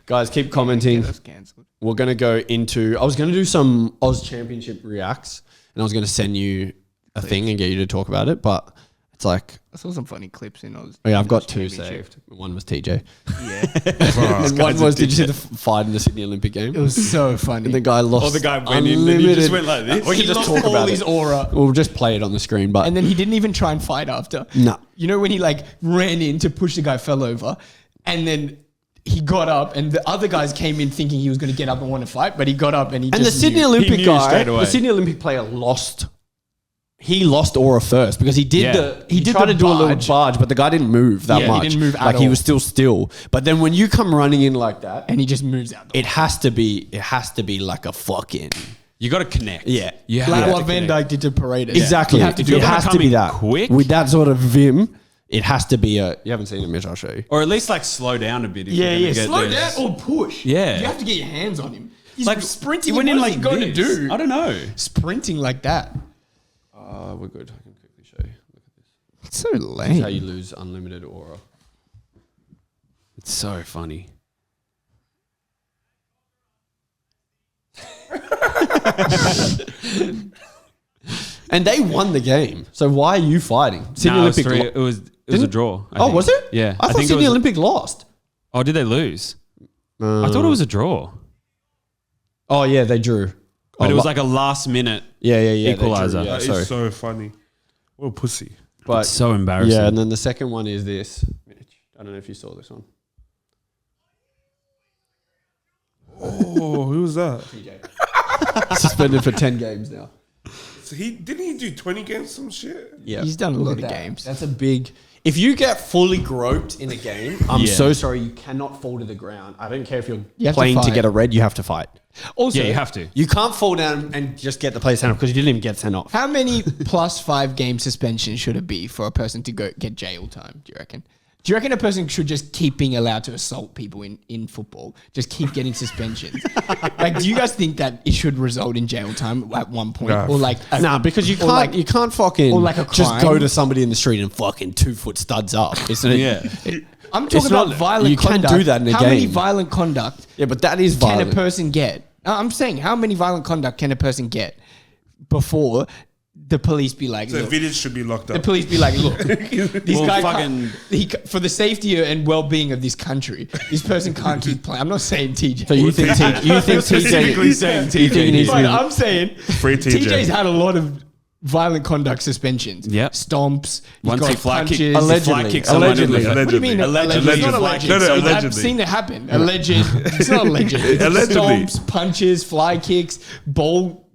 Guys, keep commenting. That's cancelled. We're going to go into... I was going to do some Aus Championship Reacts, and I was going to send you a thing and get you to talk about it, but it's like... I saw some funny clips in Oz. Oh yeah, I've got Oz 2 Championship. saved. One was TJ. Yeah. And one was, did you see the fight in the Sydney Olympic game? It was so funny. And the guy lost Oh, the guy went in and he just went like this. We can He just lost talk all about his it. aura. We'll just play it on the screen, but... And then he didn't even try and fight after. No. You know when he like ran in to push the guy, fell over, and then he got up, and the other guys came in thinking he was going to get up and want to fight, but he got up and he And the just Sydney knew. Olympic knew guy, straight away. the Sydney Olympic player lost. He lost aura first because he did Yeah. he did tried the to do a little barge. barge, but the guy didn't move that Yeah, he much. didn't move at like he all. was still. But then when you come running in like that, and he just moves out. it has to be like a fucking You got to connect. Yeah. You have Like to what Van connect. Dijk did to Paredes. exactly. You have to It do gonna has come to be in that quick. with that sort of vim. It has to be a. You haven't seen it, Mitch? I'll show you. Or at least like slow down a bit. If Yeah, you're yeah. gonna get Slow this. down or push. Yeah. You have to get your hands on him. He's Like sprinting. He went in What like is he going to this. do? I don't know. Sprinting like that. We're good. I can quickly show you. Look at this. It's so This is how lame. you lose unlimited aura. It's so funny. And they won the game. So why are you fighting? Sydney No, it was Olympic. three. It was a draw. I Oh, think. was it? Yeah. I thought think Sydney it was. Olympic lost. Oh, did they lose? I thought it was a draw. Oh yeah, they drew. But Oh, it was like a last minute. yeah, they drew, equaliser. Yeah, That sorry. is so funny. What a pussy. But It's so embarrassing. yeah, and then the second one is this. I don't know if you saw this one. Oh, who was that? Suspended for 10 games now. So didn't he do 20 games some shit? Yeah, He's done a lot of games. That's a big. If you get fully groped in a game, I'm Yeah. so sorry. You cannot fall to the ground. I don't care if you're You have to playing to fight. get a red. You have to fight. Also, Yeah, you have to. You can't fall down and just get the player sent off because you didn't even get sent off. how many +5 game suspension should it be for a person to go get jail time? Do you reckon? Do you reckon a person should just keep being allowed to assault people in football? Just keep getting suspensions? Like, do you guys think that it should result in jail time at one point, Nah. or like Nah, because you or can't. like- you can't fucking or like a just crime. go to somebody in the street and fucking 2-foot studs up. Isn't it? Yeah. I'm It's talking about not- violent you can conduct. do that in a how many game. violent conduct Yeah, but that is can violent. a person get? I'm saying, how many violent conduct can a person get before the police be like, So look, Vidic should be locked the up. police be like, look, this Well, guy fucking- for the safety and well-being of this country, this person can't keep playing. I'm not saying TJ. So you think Specifically TJ? saying You think he needs to But be? I'm saying Free TJ. TJ's had a lot of violent conduct suspensions. Yep. Stomps. He's Once got he fly kick- punches. Allegedly. fly kicks someone in the Allegedly. face. What do you mean? Allegedly. It's not Allegedly. alleged. No, no, I've allegedly. seen it happen. Alleged. It's not alleged. Allegedly. Stomps, punches, fly kicks, ball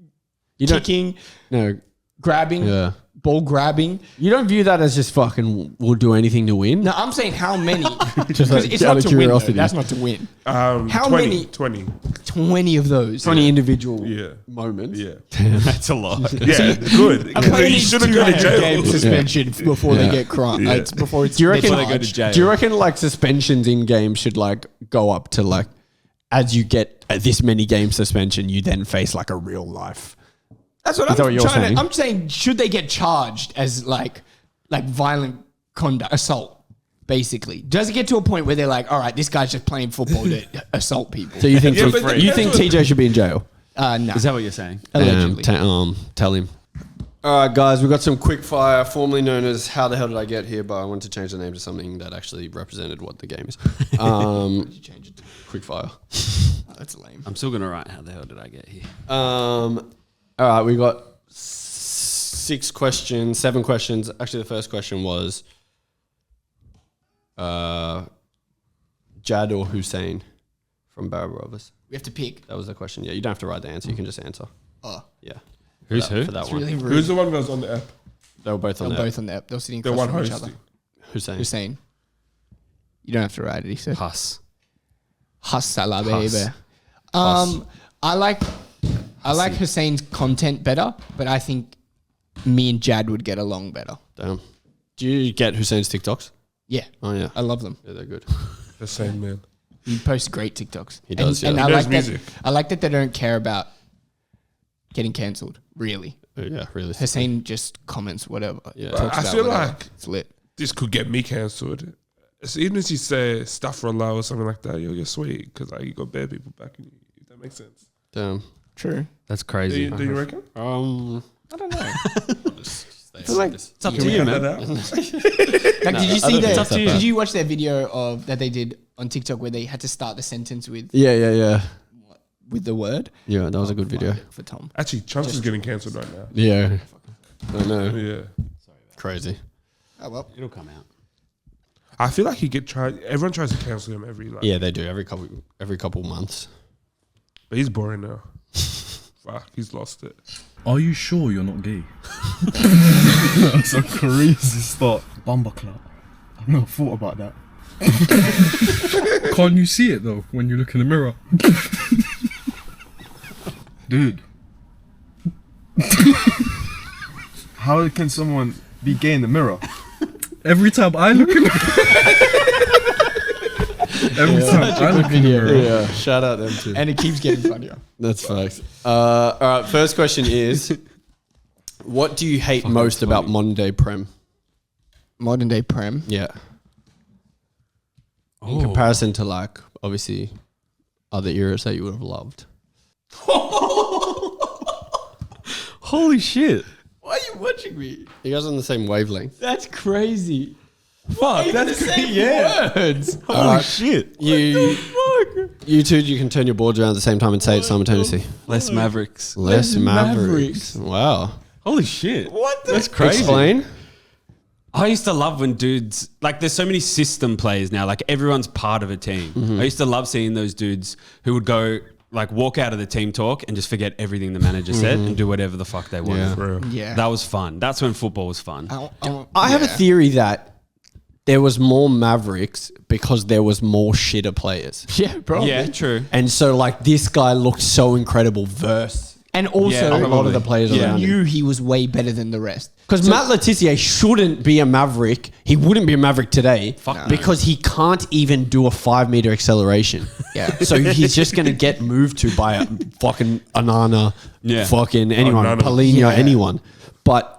kicking, No. grabbing, Yeah. ball grabbing. You don't view that as just fucking will do anything to win. No, I'm saying how many. Just Because like it's out not of to win. Though. curiosity. That's not to win. How 20, many? 20. 20 of those. 20 individual Yeah. moments. Yeah. That's a lot. Yeah, good. A player He needs should have gone to 200 game jail. suspension before they Yeah. get crime. Yeah. It's before it's Do you reckon they're they go to charged. jail? Do you reckon like suspensions in games should like go up to like as you get this many game suspension, you then face like a real life? That's what Is that what you're saying? I'm saying, should they get charged as like violent conduct, assault, basically? Does it get to a point where they're like, all right, this guy's just playing football to assault people? So you think Yeah, but you think that's what- TJ should be in jail? No. Is that what you're saying? Allegedly. Tell him. All right, guys, we've got some quick fire, formerly known as How the Hell Did I Get Here? But I wanted to change the name to something that actually represented what the game is. You change it to Quick fire. that's lame. I'm still going to write how the hell did I get here? All right, we got 7 questions. Actually, the first question was Jad or Hussein from Barra Brothers. We have to pick. That was the question. Yeah, you don't have to write the answer. You can just answer. Oh, Yeah. Who's who? For that it's one. really rude. Who's the one that was on the app? They were both They're on there. both on the app. They're sitting The across one from each other. hosting. Hussein. Hussein. You don't have to write it. He said. Huss. Hassala, Huss. baby. I like Hussein's content better, but I think me and Jad would get along better. Damn. Do you get Hussein's TikToks? Yeah, Oh, yeah. I love them. Yeah, they're good. The same man. He posts great TikToks. He does, and yeah. I He like does that. music. I like that they don't care about getting cancelled. Really, Yeah, really. Hussein just comments whatever. Yeah. Talks I about feel whatever. like it's lit. this could get me cancelled. So even if you say stuff for Allah or something like that, you're sweet because like you got bad people backing you. If that makes sense. Damn. True. That's Do crazy. you reckon? I don't know. I feel like It's up Can to we you, cut man. that out? Like, did you see don't think that? it's that bad. Did you watch that video of that they did on TikTok where they had to start the sentence with Yeah. the word? Yeah, that was a good video. For Tom. Actually, Chunks is getting cancelled right now. Yeah. I know. Yeah. Crazy. Oh well. It'll come out. I feel like he get tried. Everyone tries to cancel him every like. Yeah, they do every couple months. But he's boring now. Fuck, he's lost it. Are you sure you're not gay? That's a crazy start. Bumper club. I've never thought about that. Can't you see it though when you look in the mirror? Dude. How can someone be gay in the mirror? Every time I look in the Every time I look in the mirror. Yeah, shout out them too. And it keeps getting funnier. That's facts. All right, first question is, what do you hate most about modern day Prem? Modern day Prem. Yeah. In comparison to like, obviously, other eras that you would have loved. Holy shit. Why are you watching me? You guys are on the same wavelength. That's crazy. Fuck, Even the same words. Holy shit. You two, you can turn your boards around at the same time and say it simultaneously. Less Mavericks. Less Mavericks. Mavericks. Wow. Holy shit. What the? That's crazy. Explain. I used to love when dudes, like there's so many system players now, like everyone's part of a team. I used to love seeing those dudes who would go, like walk out of the team talk and just forget everything the manager said and do whatever the fuck they wanted. Yeah. For real. Yeah. That was fun. That's when football was fun. I have a theory that there was more Mavericks because there was more shitter players. Yeah, bro. Yeah, true. And so like this guy looked so incredible versus And also, Yeah, a lot of the players you around him. knew he was way better than the rest. Because Matt Letizia shouldn't be a Maverick. He wouldn't be a Maverick today because he can't even do a 5-meter acceleration. Yeah. So he's just going to get moved to by a fucking Anana, Yeah. fucking anyone, Onana. Paulinho, Yeah. anyone. But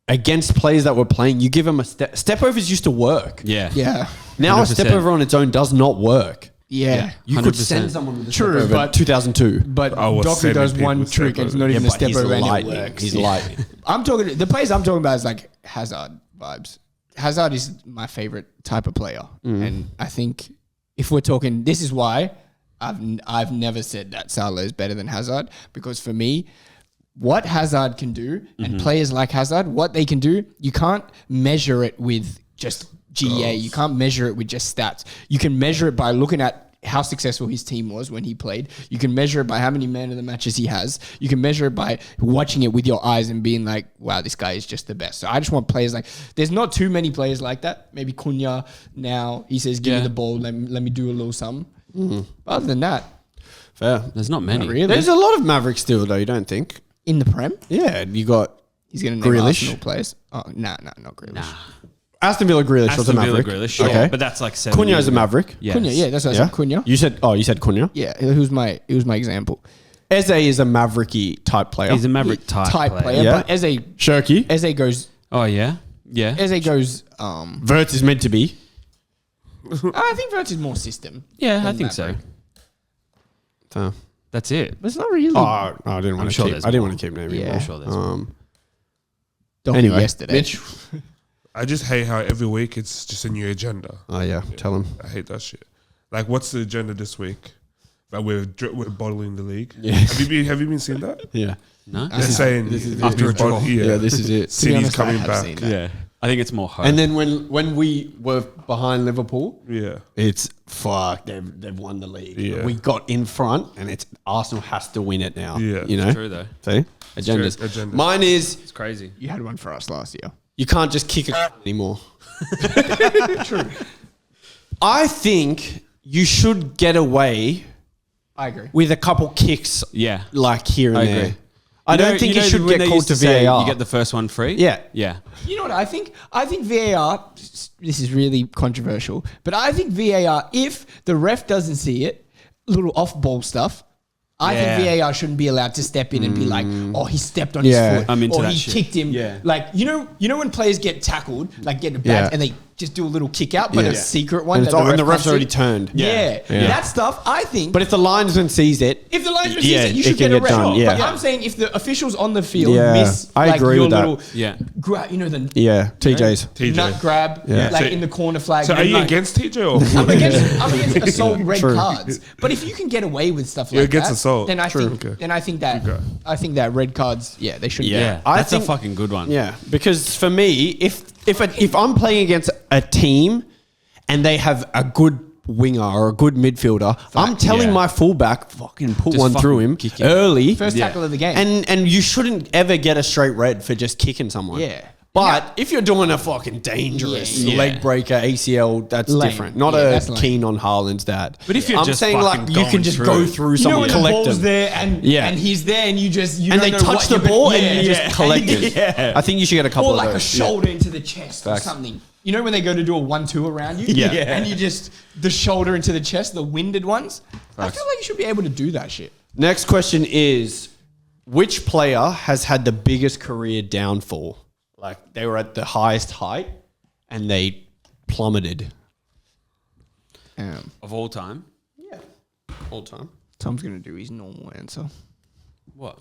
against players that were playing, you give him a step. Step overs used to work. Yeah. Yeah. Now a 100%. step over on its own does not work. Yeah. You could 100%. send someone with a True, step over but- 2002. But I was Doku sending does people one with trick step and it's not overs. even a step he's over and it lightning. works. He's Yeah. lightning. I'm talking, the players I'm talking about is like Hazard vibes. Hazard is my favorite type of player. And I think if we're talking, this is why I've never said that Salah is better than Hazard, because for me, what Hazard can do and players like Hazard, what they can do, you can't measure it with just GA. You can't measure it with just stats. You can measure it by looking at how successful his team was when he played. You can measure it by how many man of the matches he has. You can measure it by watching it with your eyes and being like, wow, this guy is just the best. So I just want players like, there's not too many players like that. Maybe Cunha now, he says, give me the ball, let me do a little something. Other than that, Fair. There's not many. not really. There's a lot of Mavericks still, though, you don't think? In the Prem, Yeah, you got he's going to name Grealish. Arsenal players. Oh, not Grealish. Nah. Aston Villa Grealish was a Aston Villa Maverick. Grealish, sure. Okay. But that's like 7 Cunha years is a ago. Maverick. Yes. Cunha, yeah, that's what I Yeah. said. Cunha. You said Cunha? Yeah, he was my example. Eze is a Mavericky type player. He's a Maverick type player. Yeah. But Eze Shirky. goes, Oh, yeah? Yeah. Verts is meant to be. I think Verts is more system. Yeah, I than think so. Maverick. So, That's it. But it's not really. Oh, I didn't want to sure keep. there's I didn't more. want to keep naming. Yeah. more. I'm sure there's more. Doku Anyway, yesterday. Mitch. I just hate how every week it's just a new agenda. Oh yeah, tell him. I hate that shit. Like, what's the agenda this week? That we're bottling the league. Yeah. Have you been seeing that? Yeah. No? They're saying after a draw. Yeah, this is it. To be City's honest, I coming have back. seen that. Yeah. I think it's more hope. And then when we were behind Liverpool, Yeah. it's fuck. They've won the league. Yeah. We got in front, and it's Arsenal has to win it now. Yeah. You know. True though. See, agendas. True. Agendas. Mine is It's crazy. You had one for us last year. you can't just kick it anymore. True. I think you should get away I agree. with a couple kicks, Yeah. like here and I there. agree. I don't think it should when get they called used to say VAR. You get the first one free? Yeah. Yeah. You know what I think? I think VAR, this is really controversial, but I think VAR, if the ref doesn't see it, little off-ball stuff, I Yeah. think VAR shouldn't be allowed to step in and be like, oh, he stepped on Yeah. his foot. I'm into or that he shit. kicked him. Yeah. Like, you know when players get tackled, like get a bag Yeah. and they just do a little kick out, but Yeah. a secret one. And, it's, that and the ref ref's can't already see. turned. Yeah. Yeah. That stuff, I think. But if the linesman sees it, If the linesman Yeah, sees it, you it should can get a get red. done, yeah. But I'm saying if the officials on the field Yeah, miss, I like agree your with that. little, Yeah. you know, the yeah, TJ's. TJ. nut grab, Yeah. like So- in the corner flag. So are then, you like, against TJ or I'm against assault red True. cards. But if you can get away with stuff You're like against that, assault. then I True. think Okay. then I think that Okay. red cards, yeah, they should. Yeah. I That's think- a fucking good one. Yeah, because for me, if I'm playing against a team and they have a good winger or a good midfielder, I'm telling yeah. my fullback fucking put Just one through fucking him kick him. early. First tackle of the game. And you shouldn't ever get a straight red for just kicking someone. Yeah. But if you're doing a fucking dangerous Yeah. leg breaker, ACL, that's Lame. different. Not Yeah, a that's lame. keen on Haaland's dad. But if you're I'm just saying like fucking you can going just through. go through You know someone, when the collect ball's them. there and Yeah. he's there and you just And they touch the ball and you just collect it. Yeah. I think you should get a couple or of like a those. shoulder into the chest or Facts. something. You know when they go to do a 1-2 around you? Yeah. And you just, the shoulder into the chest, the winded ones? I feel like you should be able to do that shit. Next question is, which player has had the biggest career downfall? Like they were at the highest height and they plummeted. Of all time. Yeah. All time. Tom's going to do his normal answer. What?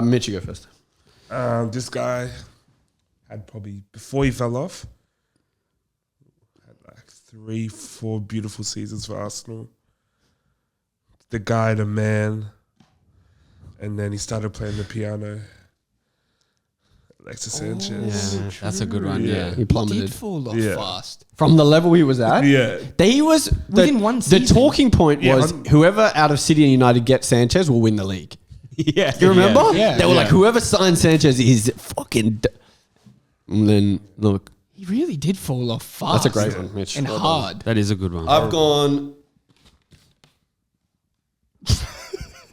Mitch, you go first. This guy had probably, before he fell off, had like 3-4 beautiful seasons for Arsenal. The guy, the man, and then he started playing the piano. Alexis Sanchez. Yeah, that's a good one. Yeah. He Did plummeted. fall off Yeah. fast. From the level he was at? Yeah. He was Within one The season. talking point Yeah, was whoever out of City and United gets Sanchez will win the league. Yeah. You remember? Yeah. They were like, whoever signs Sanchez is fucking. And then look, He really did fall off fast. that's a great one, Mitch. And Well done. hard. That is a good one. I've gone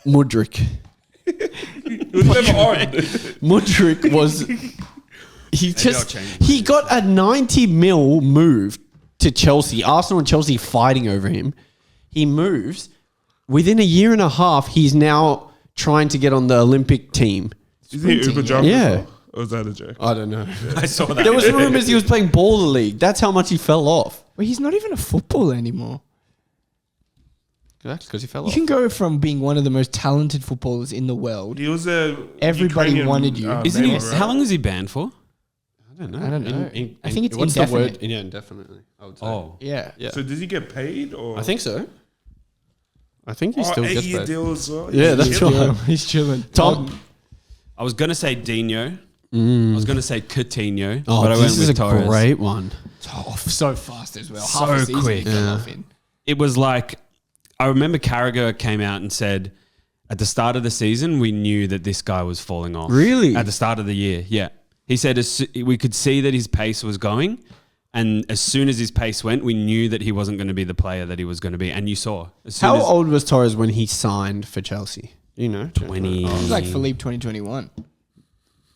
Mudryk. It was never on. Mudryk was he got a 90 mil move to Chelsea. Arsenal and Chelsea fighting over him. He moves. Within a year and a half, he's now trying to get on the Olympic team. Is he Uber driver? Yeah. as well? Or was that a joke? I don't know. I saw that. There was rumors he was playing baller league. That's how much he fell off. Well, he's not even a footballer anymore. Because he fell You can go from being one of the most talented footballers in the world. He was a Everybody Ukrainian, wanted you. Isn't he? man, right? How long is he banned for? I don't know. I don't know. I think it's what's indefinite. the word? Yeah, indefinitely. I would say. Oh. Yeah. Yeah. So does he get paid or? I think so. I think he Oh, still gets 8-year paid. deal as well. Yeah, He's that's chilling. right. He's chilling. Tom. I was gonna say Dino. I was gonna say Coutinho, Oh, but I went this is with a Torres. great one. So fast as well. So Half a season quick. he fell Yeah. off in. It was like, I remember Carragher came out and said, at the start of the season, we knew that this guy was falling off. Really? At the start of the year, yeah. He said we could see that his pace was going, and as soon as his pace went, we knew that he wasn't going to be the player that he was going to be. And you saw. As soon How as old was Torres when he signed for Chelsea? You know, 20. It was like Philippe 2021.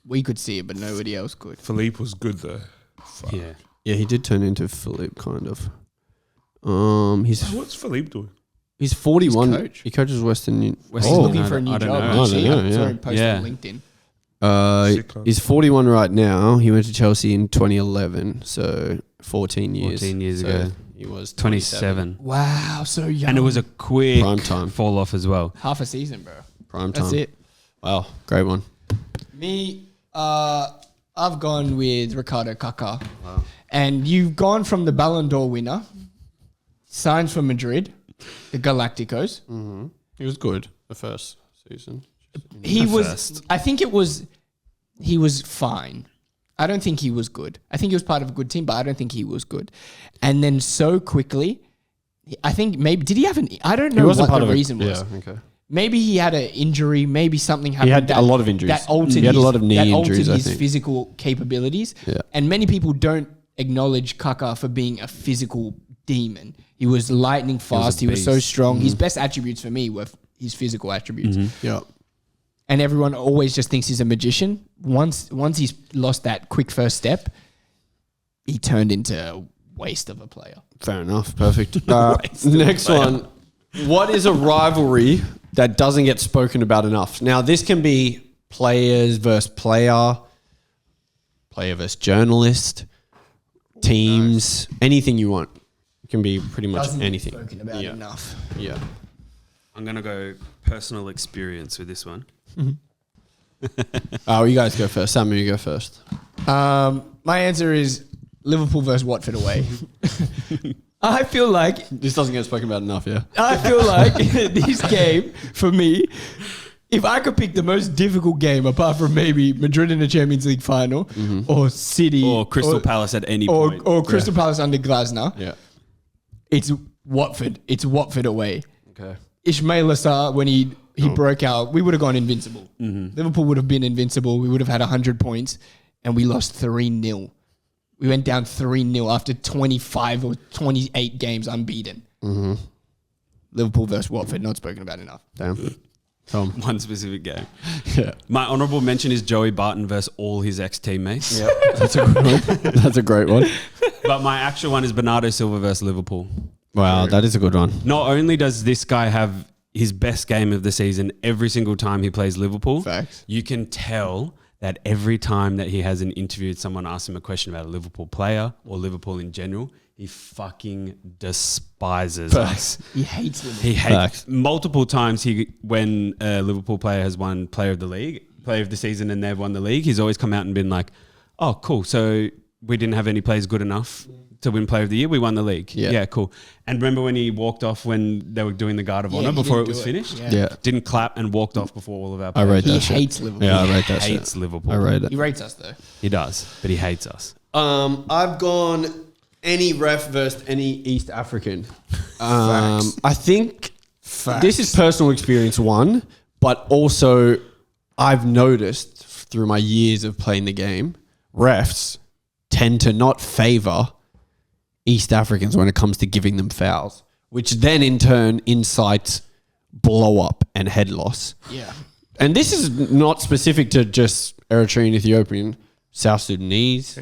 We could see it, but nobody else could. Philippe was good though. Fuck. Yeah. Yeah, he did turn into Philippe, kind of. What's Philippe doing? He's 41. He's coach. He coaches Western Union. West- He's Oh. looking for a new I don't job. know. I don't See, know, I saw yeah. him post Yeah. on LinkedIn. Sick, huh? He's 41 right now. He went to Chelsea in 2011. So 14 years. 14 years So ago. He was 27. Wow, so young. And it was a quick Prime time. fall off as well. half a season, bro. Prime time. That's it. Wow, great one. Me, I've gone with Ricardo Kaká. Wow. And you've gone from the Ballon d'Or winner, signs for Madrid, the Galacticos. Mm-hmm. He was good the first season. He was, I think he was fine. I don't think he was good. I think he was part of a good team, but I don't think he was good. And then so quickly, I think maybe, did he have I don't know what the reason was. Yeah, okay. Maybe he had an injury. Maybe something happened. He had a lot of injuries. That altered he had a lot of knee injuries, altered his I think. physical capabilities. Yeah. And many people don't acknowledge Kaká for being a physical demon. He was lightning fast. He was so strong. His best attributes for me were his physical attributes. Yeah. And everyone always just thinks he's a magician. Once he's lost that quick first step, he turned into a waste of a player. Fair enough. Perfect. Next one. What is a rivalry that doesn't get spoken about enough? Now, this can be players versus player versus journalist, teams, anything you want. It can be pretty much Doesn't anything. get spoken about enough. Yeah. I'm going to go personal experience with this one. Oh, you guys go first. Sam, you go first. My answer is Liverpool versus Watford away. I feel like This doesn't get spoken about enough, yeah? I feel like this game, for me, if I could pick the most difficult game, apart from maybe Madrid in the Champions League final, or City, Or Crystal Palace at any point. or Crystal Palace under Glasner, Yeah. it's Watford. It's Watford away. Okay. Ismail Assar, when he broke out, we would have gone invincible. Liverpool would have been invincible. We would have had 100 points, and we lost 3-0. We went down 3-0 after 25 or 28 games unbeaten. Liverpool versus Watford, not spoken about enough. Damn. Tom. One specific game. Yeah. My honourable mention is Joey Barton versus all his ex-teammates. Yeah. That's a good one. That's a great one. But my actual one is Bernardo Silva versus Liverpool. Wow, that is a good one. Not only does this guy have his best game of the season every single time he plays Liverpool, Facts. you can tell that every time that he has an interview, someone asks him a question about a Liverpool player or Liverpool in general, he fucking despises us. He hates Liverpool. He hates Facts. multiple times. When a Liverpool player has won Player of the Season, and they've won the league, he's always come out and been like, "Oh, cool. So we didn't have any players good enough to win Player of the Year. We won the league. Yeah. Cool." And remember when he walked off when they were doing the Guard of Honor he before it didn't was do finished? Yeah. Didn't clap and walked off before all of our I players. read He that shit. hates Liverpool. Yeah, I read that shit. Hates Liverpool. I read it. He rates us though. He does, but he hates us. I've gone any ref versus any East African. I think this is personal experience one, but also I've noticed through my years of playing the game, refs tend to not favour East Africans when it comes to giving them fouls, which then in turn incites blow up and head loss. Yeah. And this is not specific to just Eritrean, Ethiopian, South Sudanese,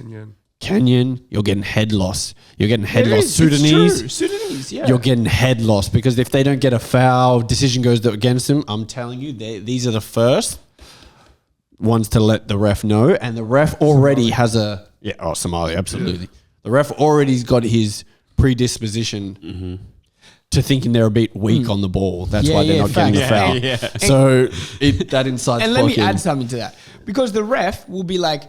Kenyan. You're getting head loss. You're getting head loss. Sudanese. Sudanese, yeah. You're getting head loss because if they don't get a foul, decision goes against them. I'm telling you, these are the first ones to let the ref know. And the ref already has Somalia, absolutely. Yeah. The ref already's got his predisposition to thinking they're a bit weak on the ball. That's why they're not getting a foul. Yeah. So that incites And let me blocking. add something to that. Because the ref will be like,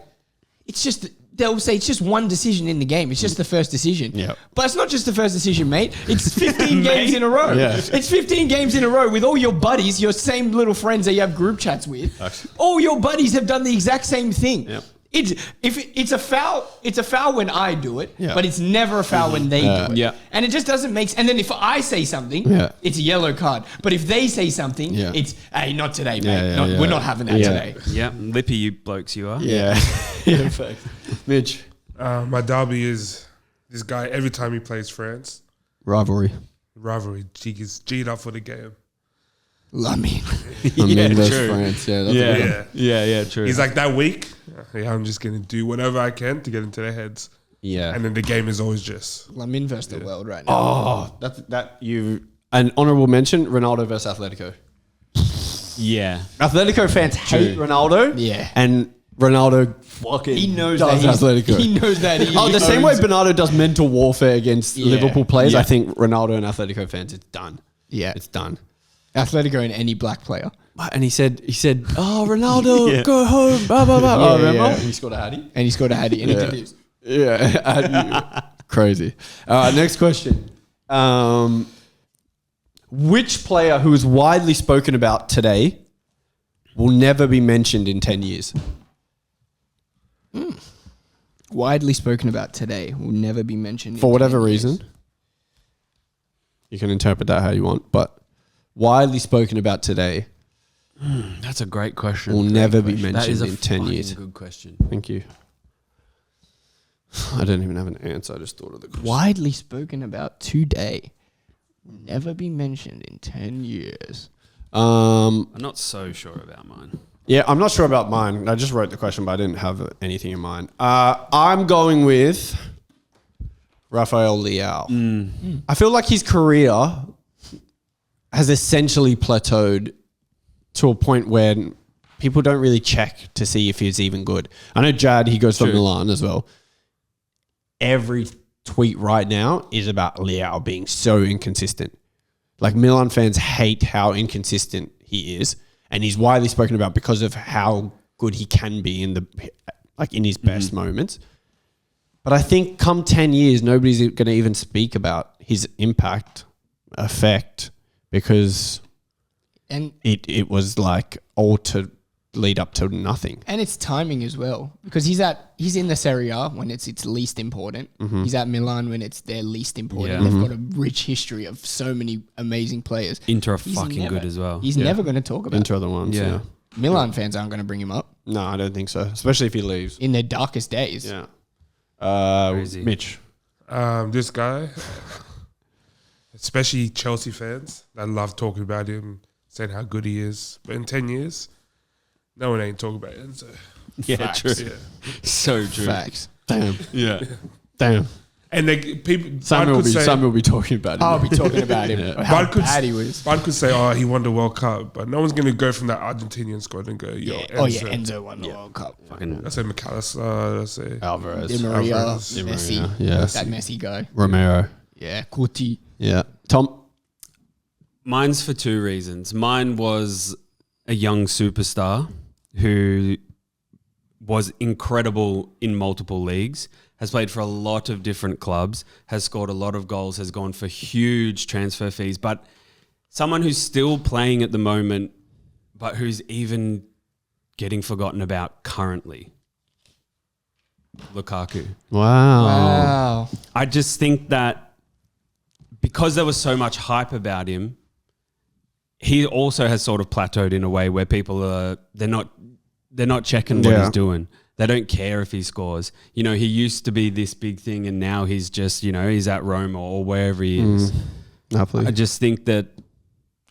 they'll say it's just one decision in the game. It's just the first decision. Yeah. But it's not just the first decision, mate. It's 15 games in a row. Yeah. It's 15 games in a row with all your buddies, your same little friends that you have group chats with. All your buddies have done the exact same thing. Yep. It's a foul when I do it, Yeah. but it's never a foul when they do it. Yeah. And it just doesn't make sense. And then if I say something, it's a yellow card. But if they say something, it's, hey, not today, mate. We're not having that today. Yeah, lippy you blokes you are. Yeah. Yeah. Mitch. My derby is this guy every time he plays France. Rivalry. He gets G'd up for the game. Lamine. Versus France. Yeah. That's Yeah, true. He's like, that week, I'm just going to do whatever I can to get into their heads. Yeah. And then the game is always just... Lamine versus the world right now. Oh, an honourable mention, Ronaldo versus Atletico. Yeah. Atletico fans hate Ronaldo. Yeah. And Ronaldo fucking He knows does that Atletico. he knows that he Oh, the same way owns- Bernardo does mental warfare against Yeah. Liverpool players, Yeah. I think Ronaldo and Atletico fans, it's done. Yeah. It's done. Atletico and any black player. And he said, oh, Ronaldo, go home, blah, blah, blah. Yeah, Oh, remember? yeah. He scored a hattie. And he scored a hattie. And he did this. Yeah. Crazy. Next question. Which player who is widely spoken about today will never be mentioned in 10 years? Widely spoken about today. Will never be mentioned. For in whatever 10 years. reason. You can interpret that how you want, but widely spoken about today That's a great question. will never be That mentioned is a in 10 fucking years. good question. Thank you. I don't even have an answer. I just thought of the question. Widely spoken about today. Will never be mentioned in 10 years. I'm not so sure about mine. Yeah, I'm not sure about mine. I just wrote the question, but I didn't have anything in mind. I'm going with Rafael Leao. I feel like his career has essentially plateaued to a point where people don't really check to see if he's even good. I know Jad, he goes for Milan as well. Every tweet right now is about Leao being so inconsistent. Like Milan fans hate how inconsistent he is, and he's widely spoken about because of how good he can be in his best moments. But I think come 10 years, nobody's going to even speak about his impact, effect, because And it was like all to lead up to nothing. and it's timing as well. Because he's in the Serie A when it's least important. He's at Milan when it's their least important. Yeah. They've got a rich history of so many amazing players. Inter are He's fucking never- good as well. He's never going to talk about Into other ones, Yeah. yeah. Milan fans aren't going to bring him up No, I don't think so, especially if he leaves. in their darkest days. Yeah. Crazy. Mitch. This guy, especially Chelsea fans, that love talking about him, saying how good he is. But in 10 years, no one ain't talking about it. So, Yeah, Facts. true. yeah. So true. Facts. Damn. Yeah. Damn. And people, Sam will be talking about it. I'll be talking about him. Yeah. How One could- bad he was. one could say, oh, he won the World Cup, but no one's going to go from that Argentinian squad and go, yo, Yeah. Enzo. Oh, yeah. Enzo won the World Cup. Fucking I say McAllister, I say Alvarez. Di Maria, Alvarez. Di Maria, Messi. yeah. That Messi guy. Romero. Yeah. Couti. Yeah. Tom. Mine's for two reasons. Mine was a young superstar who was incredible in multiple leagues, has played for a lot of different clubs, has scored a lot of goals, has gone for huge transfer fees, but someone who's still playing at the moment, but who's even getting forgotten about currently. Lukaku. Wow. Wow. I just think that because there was so much hype about him, he also has sort of plateaued in a way where people are they're not checking what Yeah. he's doing. They don't care if he scores. You know, he used to be this big thing and now he's just, you know, he's at Roma or wherever he is. Napoli. I just think that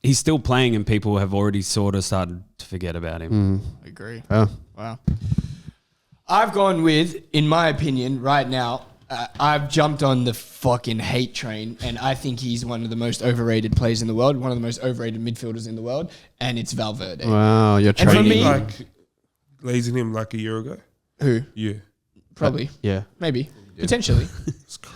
he's still playing and people have already sort of started to forget about him. I agree. Yeah. Wow. I've gone with, in my opinion, right now, I've jumped on the fucking hate train, and I think he's one of the most overrated players in the world, one of the most overrated midfielders in the world, and it's Valverde. Wow. You're And for training. me- like glazing him like a year ago. Who? Yeah. Probably. yeah. Maybe. Potentially.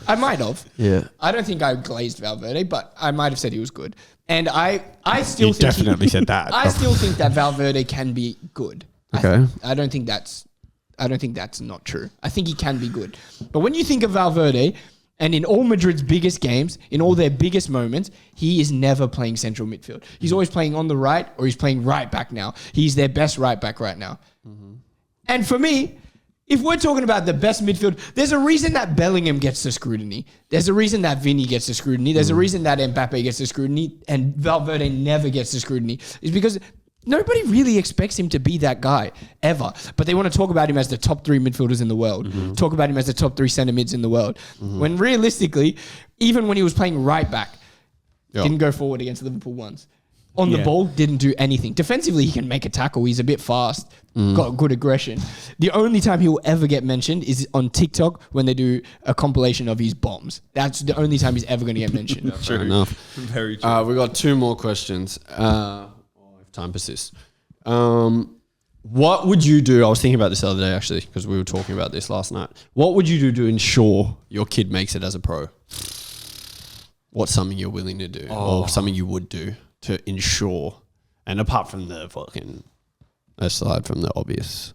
I might have. Yeah. I don't think I glazed Valverde, but I might have said he was good. And I still You think definitely said that. I still think that Valverde can be good. Okay. I don't think that's not true. I think he can be good. But when you think of Valverde, and in all Madrid's biggest games, in all their biggest moments, he is never playing central midfield. He's always playing on the right, or he's playing right back now. He's their best right back right now. And for me, if we're talking about the best midfield, there's a reason that Bellingham gets the scrutiny. There's a reason that Vinny gets the scrutiny. There's a reason that Mbappe gets the scrutiny and Valverde never gets the scrutiny. It's because nobody really expects him to be that guy ever. But they want to talk about him as the top 3 midfielders in the world. Talk about him as the top 3 centre mids in the world. When realistically, even when he was playing right back, didn't go forward against Liverpool once. On the ball, didn't do anything. Defensively, he can make a tackle. He's a bit fast, got good aggression. The only time he will ever get mentioned is on TikTok when they do a compilation of his bombs. That's the only time he's ever going to get mentioned. Fair enough. Very true. We got 2 more questions. If time persists. What would you do? I was thinking about this the other day, actually, because we were talking about this last night. What would you do to ensure your kid makes it as a pro? What's something you're willing to do, or something you would do to ensure? And apart from the fucking, aside from the obvious,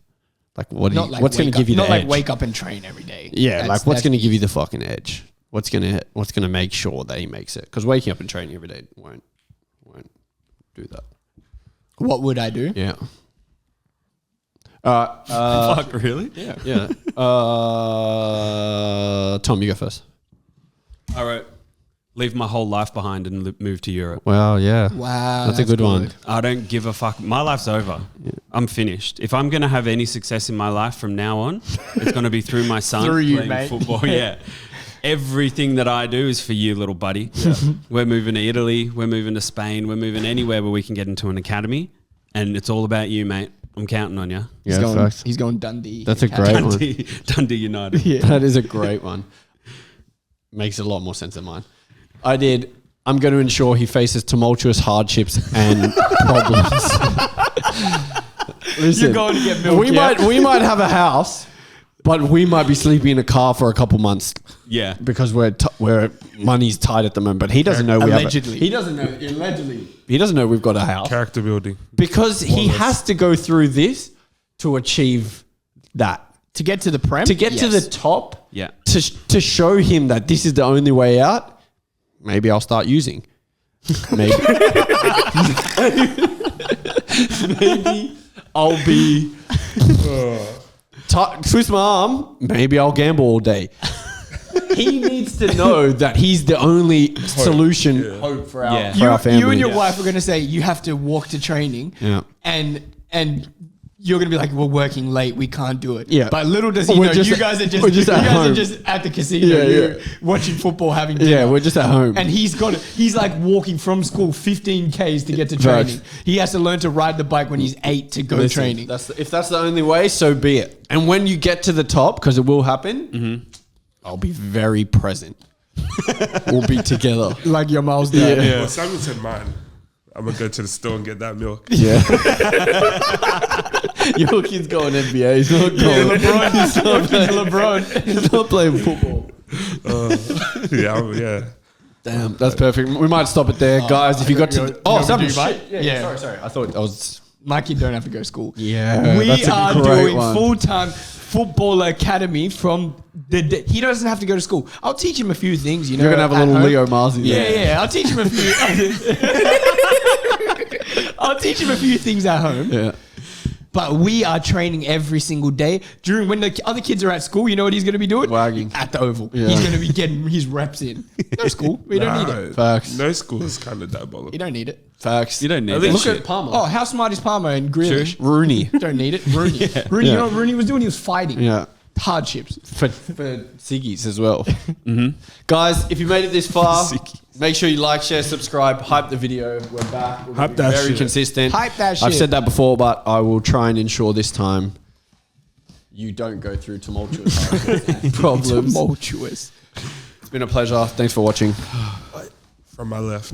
like what's going to give you the edge? Not like wake up and train every day. Yeah, like what's going to give you the fucking edge? What's gonna make sure that he makes it? Because waking up and training every day won't do that. What would I do? Yeah. Fuck, really? Yeah. Tom, you go first. All right. Leave my whole life behind and move to Europe. Well, yeah. Wow, That's a good one. I don't give a fuck. My life's over. I'm finished. If I'm going to have any success in my life from now on, it's going to be through my son Through you, playing mate. football. Yeah. Everything that I do is for you, little buddy. Yeah. We're moving to Italy. We're moving to Spain. We're moving anywhere where we can get into an academy. And it's all about you, mate. I'm counting on you. He's going Dundee. That's a great one. Dundee United. Yeah. That is a great one. Makes a lot more sense than mine. I'm going to ensure he faces tumultuous hardships and problems. Listen, You're going to get milk. we might have a house, but we might be sleeping in a car for a couple months. Yeah. Because we're money's tight at the moment, but he doesn't know Allegedly. he doesn't know allegedly. He doesn't know we've got a house Character building. because he has to go through this to achieve that. To get to the Prem? To get to the top, Yeah. to show him that this is the only way out. Maybe I'll start using. Maybe. Maybe I'll be twist my arm. Maybe I'll gamble all day. He needs to know that he's the only solution, hope for our, Yeah. for our family. You and your wife are going to say you have to walk to training. Yeah. And you're going to be like, we're working late. We can't do it. Yeah. But little does he We're know, just you at- guys are we're just at home. just at the casino. Yeah, You're yeah. watching football, having dinner. Yeah, we're just at home. And he's like walking from school 15 Ks to get to training. He has to learn to ride the bike when he's 8 to go Listen, training. if that's the only way, so be it. And when you get to the top, because it will happen, I'll be very present. We'll be together. Like your Miles dad. Well, Samuel said mine. I'm going to go to the store and get that milk. Yeah. Your kid's going NBA. He's not going. LeBron. He's not playing football. Yeah. Damn, that's perfect. We might stop it there, guys. If you got to, Samuel, Samuel, Yeah. Sorry. I thought that was. My kid don't have to go to school. Yeah, We that's a are great doing one. full-time football academy from he doesn't have to go to school. I'll teach him a few things, you know. You're gonna have a at little home. Leo Marzi. Yeah. I'll teach him a few. I'll teach him a few things at home. Yeah. But we are training every single day. During when the other kids are at school, you know what he's going to be doing? Wagging. At the Oval. Yeah. He's going to be getting his reps in. No school. We don't need it. Facts. No school is kind of diabolical. You don't need it. Facts. You don't need think that shit. shit. Palmer. Oh, how smart is Palmer and Grealish? Rooney. Don't need it. Rooney. Rooney, you know what Rooney was doing? He was fighting. Yeah. Hardships. For Siggy's as well. Guys, if you made it this far, make sure you like, share, subscribe, hype the video. We're back. We're Hype that very shit. consistent. Hype that I've shit. said that before, but I will try and ensure this time you don't go through tumultuous hardships and problems. Tumultuous. It's been a pleasure. Thanks for watching. From my left.